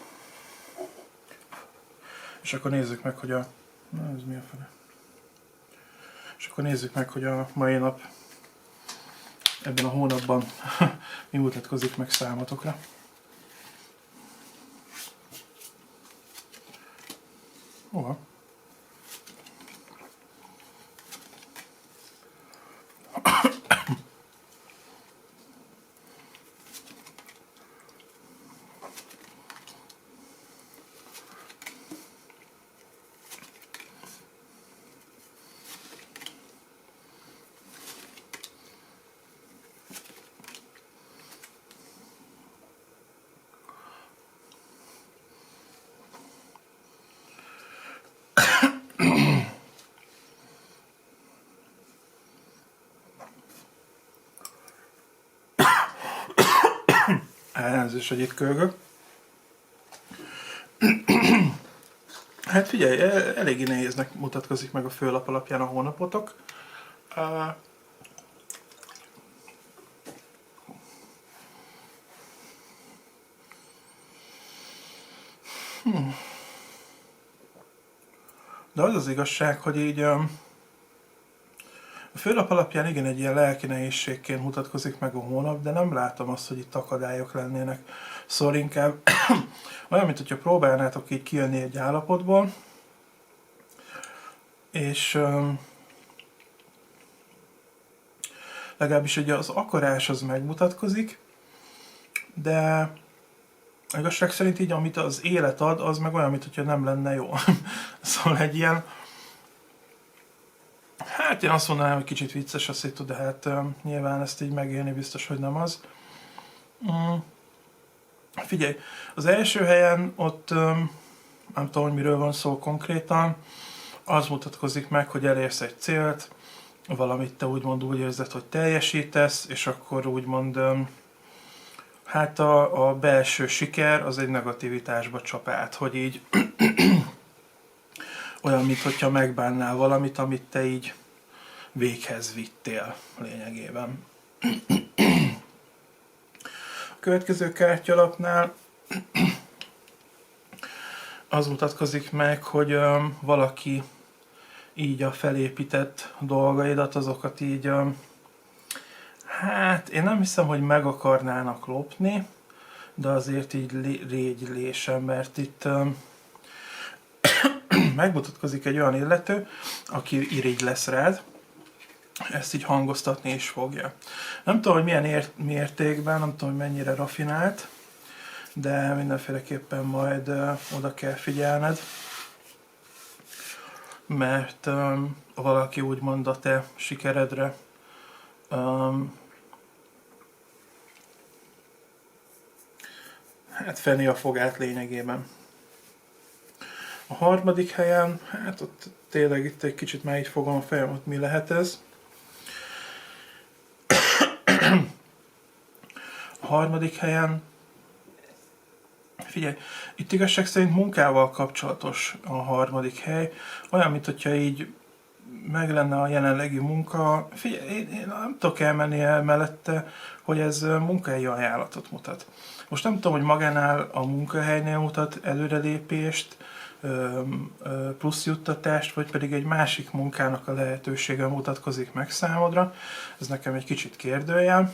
És akkor nézzük meg, hogy ez mi a fele? És akkor nézzük meg, hogy a mai nap ebben a hónapban mi mutatkozik meg számotokra. Hova? Elnézést, hogy itt kölgök. Hát figyelj, eléggé nehéznek mutatkozik meg a főlap alapján a hónapotok. De az az igazság, hogy így a főlap alapján igen egy ilyen lelki nehézségként mutatkozik meg a hónap, de nem látom azt, hogy itt akadályok lennének. Szóval inkább olyan, mint hogyha próbálnátok így kijönni egy állapotból, és legalábbis ugye az akarás az megmutatkozik, de igazság szerint így, amit az élet ad, az meg olyan, mint hogyha nem lenne jó. Szóval egy ilyen, hát én azt mondanám, hogy kicsit vicces a szitu, de hát nyilván ezt így megélni biztos, hogy nem az. Figyelj, az első helyen ott, nem tudom, hogy miről van szó konkrétan, az mutatkozik meg, hogy elérsz egy célt, valamit te úgymond úgy érzed, hogy teljesítesz, és akkor úgymond hát a belső siker az egy negativitásba csap át, hogy így olyan, mintha megbánnál valamit, amit te így véghez vittél lényegében. A következő kártyalapnál az mutatkozik meg, hogy valaki így a felépített dolgaidat, azokat így, hát én nem hiszem, hogy meg akarnának lopni, de azért így régylésem, mert itt megmutatkozik egy olyan illető, aki irigy lesz rád, ezt így hangoztatni is fogja. Nem tudom, hogy milyen mértékben, nem tudom, hogy mennyire rafinált, de mindenféleképpen majd oda kell figyelned, mert valaki úgymond a te sikeredre hát fenni a fogát lényegében. A harmadik helyen, hát ott tényleg itt egy kicsit már így fogom a fejem, hogy mi lehet ez. A harmadik helyen, figyelj, itt igazság szerint munkával kapcsolatos a harmadik hely. Olyan, mint hogyha így meg lenne a jelenlegi munka. Figyelj, én nem tudok elmenni el mellette, hogy ez munkahelyi ajánlatot mutat. Most nem tudom, hogy magánál a munkahelynél mutat előrelépést, plusz juttatást, vagy pedig egy másik munkának a lehetősége mutatkozik meg számodra. Ez nekem egy kicsit kérdőjel.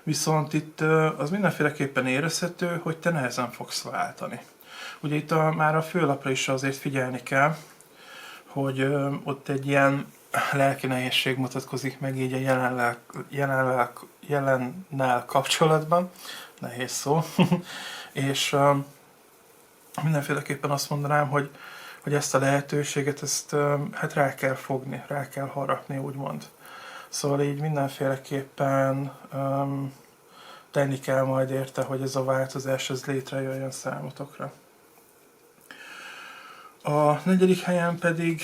Viszont itt az mindenféleképpen érezhető, hogy te nehezen fogsz váltani. Ugye itt már a főlapra is azért figyelni kell, hogy ott egy ilyen lelki nehézség mutatkozik meg így a jelennel kapcsolatban. Nehéz szó. És mindenféleképpen azt mondanám, hogy ezt a lehetőséget, ezt hát rá kell fogni, rá kell harapni, úgymond. Szóval így mindenféleképpen tenni kell majd érte, hogy ez a változás ez létrejöjjön számotokra. A negyedik helyen pedig,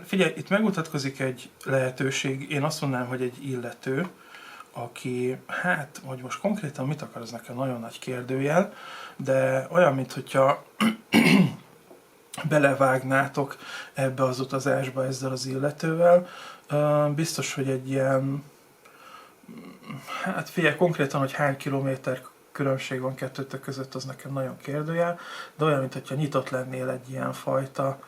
figyelj, itt megmutatkozik egy lehetőség, én azt mondanám, hogy egy illető, aki, hát, hogy most konkrétan mit akar, az nekem nagyon nagy kérdőjel, de olyan, mintha belevágnátok ebbe az utazásba ezzel az illetővel. Biztos, hogy egy ilyen, hát figyelj, konkrétan, hogy hány kilométer különbség van kettőtök között, az nekem nagyon kérdőjel, de olyan, mintha nyitott lennél egy ilyen fajta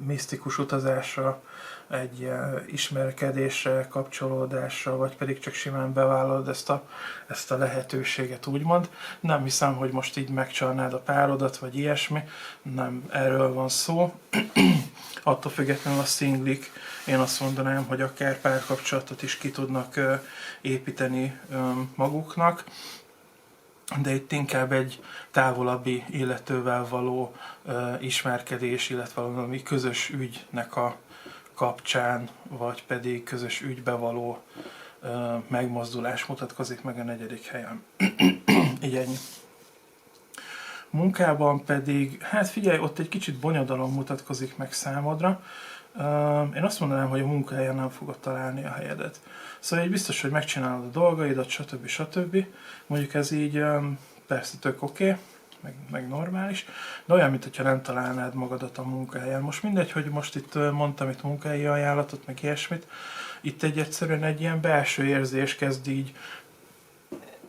misztikus utazásra, egy ilyen ismerkedésre, kapcsolódásra, vagy pedig csak simán bevállalod ezt a lehetőséget, úgymond. Nem hiszem, hogy most így megcsalnád a párodat, vagy ilyesmi, nem erről van szó. Attól függetlenül a szinglik, én azt mondanám, hogy akár párkapcsolatot is ki tudnak építeni maguknak, de itt inkább egy távolabbi illetővel való ismerkedés, illetve valami közös ügynek a kapcsán, vagy pedig közös ügybe való megmozdulás mutatkozik meg a 4. helyen. Így ennyi. Munkában pedig, hát figyelj, ott egy kicsit bonyodalom mutatkozik meg számodra. Én azt mondanám, hogy a munkahelyen nem fogod találni a helyedet. Szóval így biztos, hogy megcsinálod a dolgaidat, stb. Mondjuk ez így persze tök oké, meg normális, de olyan, mintha nem találnád magadat a munkahelyen. Most mindegy, hogy most itt mondtam itt munkahelyi ajánlatot, meg ilyesmit, itt egyszerűen egy ilyen belső érzés kezd így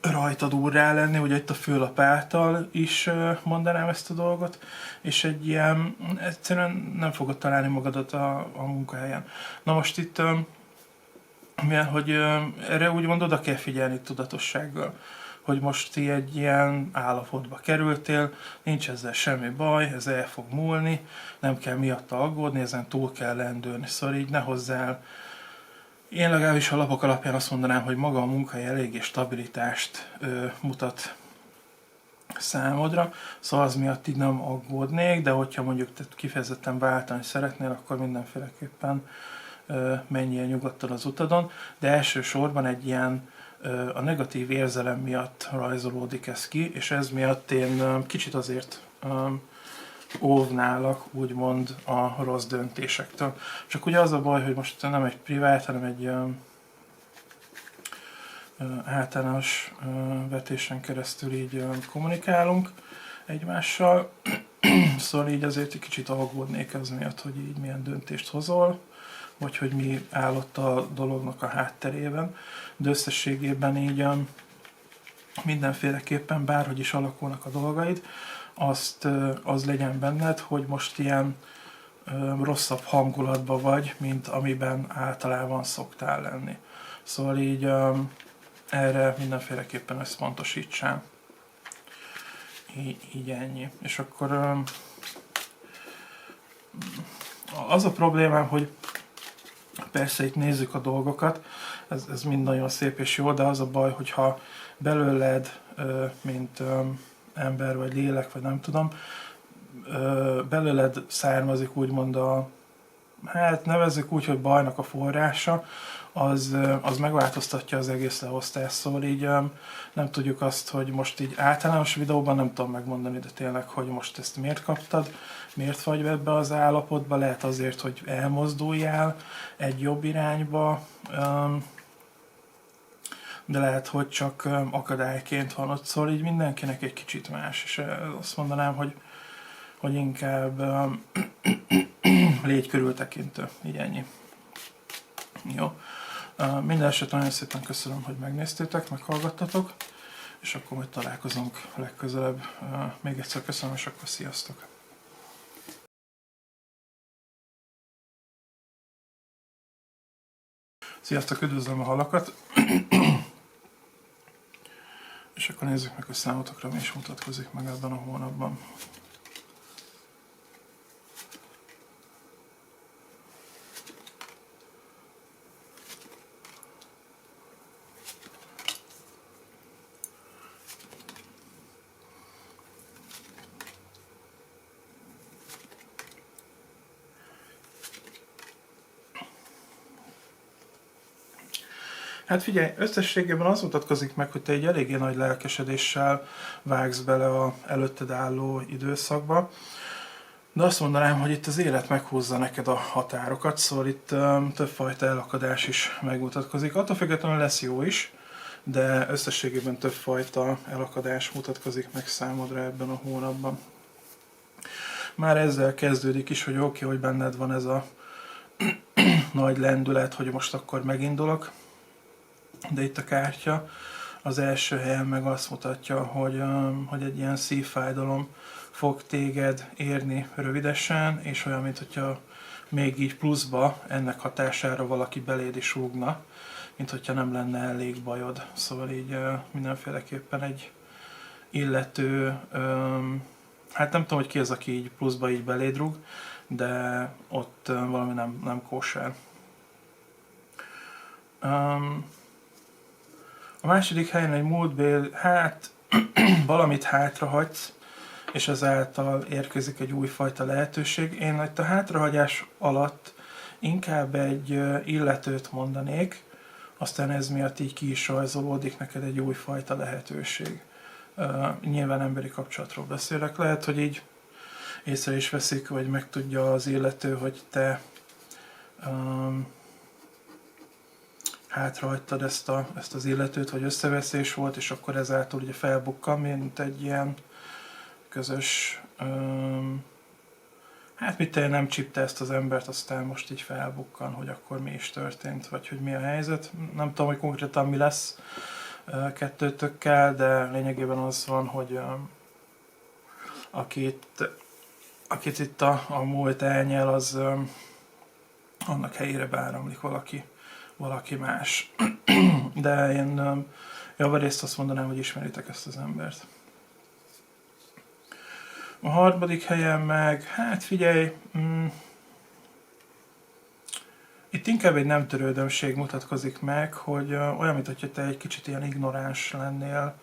rajtad úrrá lenni, ugye itt a főlap által is mondanám ezt a dolgot, és egy ilyen, egyszerűen nem fogod találni magadat a munkahelyen. Na most itt, mivel hogy erre úgymond oda kell figyelni tudatossággal, hogy most ti egy ilyen állapotba kerültél, nincs ezzel semmi baj, ez el fog múlni, nem kell miatta aggódni, ezen túl kell lendülni, szóval így ne hozzál. Én legalábbis a lapok alapján azt mondanám, hogy maga a munkahely eléggé stabilitást mutat számodra, szóval az miatt így nem aggódnék, de hogyha mondjuk te kifejezetten váltani szeretnél, akkor mindenféleképpen menjél nyugodtan az utadon, de elsősorban egy ilyen a negatív érzelem miatt rajzolódik ez ki, és ez miatt én kicsit azért óvnálak, úgymond a rossz döntésektől. Csak ugye az a baj, hogy most nem egy privát, hanem egy általános vetésen keresztül így kommunikálunk egymással, szóval így azért egy kicsit aggódnék ez miatt, hogy így milyen döntést hozol, vagy hogy mi állott a dolognak a hátterében, de összességében így mindenféleképpen bárhogy is alakulnak a dolgaid, az legyen benned, hogy most ilyen rosszabb hangulatban vagy, mint amiben általában szoktál lenni. Szóval így erre mindenféleképpen összpontosítsál. Így ennyi. És akkor az a problémám, hogy persze itt nézzük a dolgokat, ez mind nagyon szép és jó, de az a baj, hogyha belőled, mint ember vagy lélek, vagy nem tudom, belőled származik úgymond hát nevezzük úgy, hogy bajnak a forrása, az megváltoztatja az egész leosztást, szóval így nem tudjuk azt, hogy most így általános videóban nem tudom megmondani, de tényleg, hogy most ezt miért kaptad, miért vagy ebbe az állapotba, lehet azért, hogy elmozduljál egy jobb irányba, de lehet, hogy csak akadályként van ott, szóval így mindenkinek egy kicsit más, és azt mondanám, hogy inkább légy körültekintő, így ennyi. Jó. Minden esetre nagyon szépen köszönöm, hogy megnéztétek, meghallgattatok, és akkor majd találkozunk legközelebb. Még egyszer köszönöm, és akkor sziasztok! Sziasztok, üdvözlöm a halakat! És akkor nézzük meg, hogy számotokra mi is mutatkozik meg ebben a hónapban. Hát figyelj, összességében az mutatkozik meg, hogy te egy eléggé nagy lelkesedéssel vágsz bele a előtted álló időszakba. De azt mondanám, hogy itt az élet meghúzza neked a határokat, szóval itt többfajta elakadás is megmutatkozik. Attól függetlenül lesz jó is, de összességében többfajta elakadás mutatkozik meg számodra ebben a hónapban. Már ezzel kezdődik is, hogy oké, hogy benned van ez a nagy lendület, hogy most akkor megindulok, de itt a kártya Az első helyen meg azt mutatja, hogy egy ilyen szívfájdalom fog téged érni rövidesen, és olyan, mint hogyha még így pluszba ennek hatására valaki beléd is rúgna, mint hogyha nem lenne elég bajod. Szóval így mindenféleképpen egy illető, hát nem tudom, hogy ki az, aki így pluszba így beléd rúg, de ott valami nem kóser. A második helyen egy múltbél, hát valamit hátrahagysz, és ezáltal érkezik egy újfajta lehetőség. Én itt a hátrahagyás alatt inkább egy illetőt mondanék, aztán ez miatt így ki is rajzolódik neked egy újfajta lehetőség. Nyilván emberi kapcsolatról beszélek, lehet, hogy így észre is veszik, vagy megtudja az illető, hogy te hátrahagytad ezt az illetőt, vagy összeveszés volt, és akkor ezáltal ugye felbukkan, mint egy ilyen közös, hát mit te nem csípte ezt az embert, aztán most így felbukkan, hogy akkor mi is történt, vagy hogy mi a helyzet. Nem tudom, hogy konkrétan mi lesz kettőtökkel, de lényegében az van, hogy akit itt a múlt elnyel, az annak helyére beáramlik valaki más. De én javarészt azt mondanám, hogy ismeritek ezt az embert. A harmadik helyen meg, hát figyelj, itt inkább egy nem törődömség mutatkozik meg, hogy olyan, mintha te egy kicsit ilyen ignoráns lennél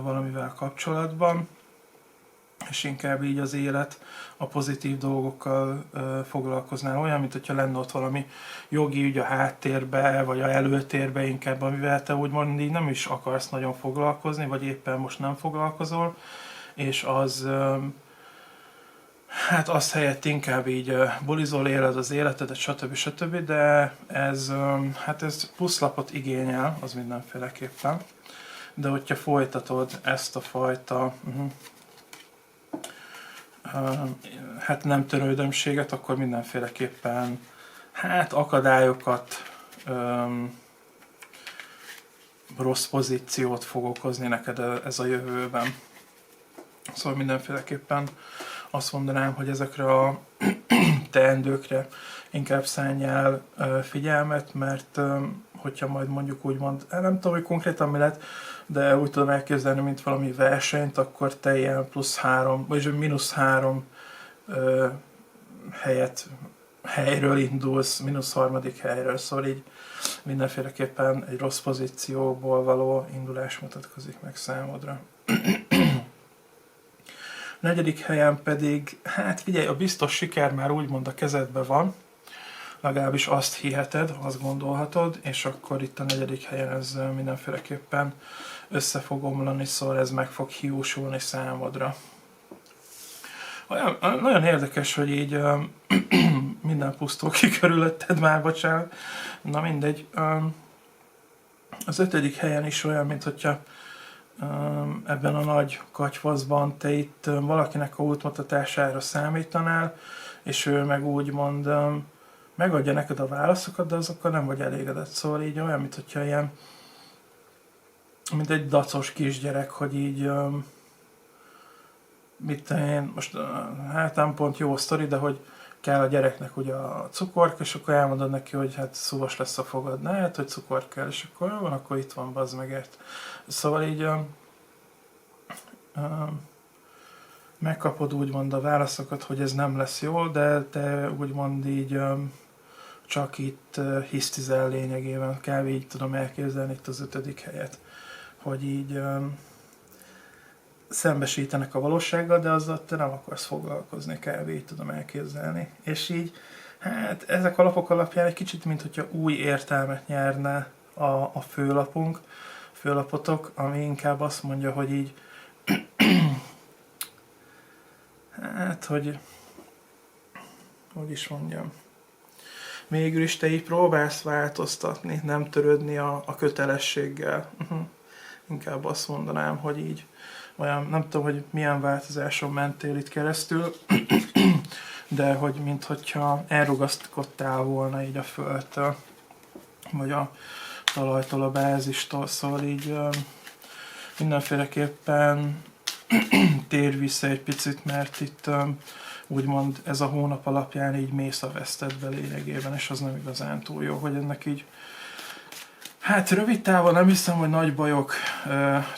valamivel kapcsolatban, és inkább így az élet a pozitív dolgokkal foglalkoznál. Olyan, mintha lenne ott valami jogi ügy a háttérbe, vagy a előtérbe inkább, amivel te úgymond így nem is akarsz nagyon foglalkozni, vagy éppen most nem foglalkozol, és az, hát azt helyett inkább így bulizol, éled az életedet, stb. De ez pluszlapot igényel, az mindenféleképpen. De hogyha folytatod ezt a fajta hát nem törődömséget, akkor mindenféleképpen hát akadályokat, rossz pozíciót fog okozni neked ez a jövőben. Szóval mindenféleképpen azt mondanám, hogy ezekre a teendőkre inkább szálljál figyelmet, mert hogyha majd mondjuk úgymond, nem tudom, hogy konkrétan mi lett, de úgy tudom elképzelni, mint valami versenyt, akkor te ilyen +3, vagy -3 helyről indulsz, -3. helyről, szóval így mindenféleképpen egy rossz pozícióból való indulás mutatkozik meg számodra. A 4. helyen pedig, hát figyelj, a biztos siker már úgymond a kezedben van, legalábbis azt hiheted, azt gondolhatod, és akkor itt a 4. helyen ez mindenféleképpen össze fog omlani, szóval ez meg fog hiúsulni számodra. Nagyon érdekes, hogy így minden pusztul ki körülötted már, bocsánat. Na mindegy. Az 5. helyen is olyan, mint hogyha ebben a nagy katyvaszban te itt valakinek a útmutatására számítanál, és ő meg úgymond megadja neked a válaszokat, de azokkal nem vagy elégedett. Szóval így olyan, mint hogyha ilyen, mint egy dacos kisgyerek, hogy így mit én, most hát nem pont jó sztori, de hogy kell a gyereknek ugye a cukorka, és akkor elmondod neki, hogy hát szúvas lesz a fogad, ne, hát hogy cukor kell, és akkor jó van, akkor itt van, bazd meg ért. Szóval így megkapod úgymond a válaszokat, hogy ez nem lesz jó, de te úgymond így csak itt hisztizel lényegében, kb. Így tudom elképzelni itt az 5. helyet, hogy így szembesítenek a valósággal, de azzal te nem akarsz foglalkozni, kb. Így tudom elképzelni. És így, hát ezek a lapok alapján egy kicsit, mint hogyha új értelmet nyerne a főlapotok, ami inkább azt mondja, hogy így, hát, hogy is mondjam, végül is te így próbálsz változtatni, nem törődni a kötelességgel. Inkább azt mondanám, hogy így olyan, nem tudom, hogy milyen változáson mentél itt keresztül, de hogy minthogyha elrugaszkodtál volna így a földtől, vagy a talajtól, a bázistól, szóval így mindenféleképpen tér vissza egy picit, mert itt úgymond ez a hónap alapján így mész a vesztedbe lényegében, és az nem igazán túl jó, hogy ennek így hát rövid távon nem hiszem, hogy nagy bajok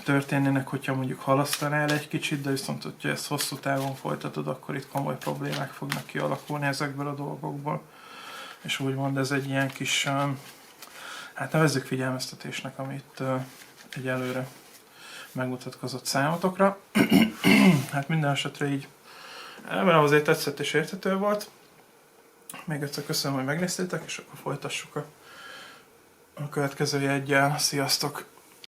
történnének, hogyha mondjuk halasztanál egy kicsit, de viszont, hogyha ezt hosszú távon folytatod, akkor itt komoly problémák fognak kialakulni ezekből a dolgokból. És úgymond ez egy ilyen kis, hát nevezzük figyelmeztetésnek, amit egyelőre megmutatkozott számotokra. Hát minden esetre így ebben azért tetszett és érthető volt. Még egyszer köszönöm, hogy megnéztétek, és akkor folytassuk a következő jeggyel. Sziasztok!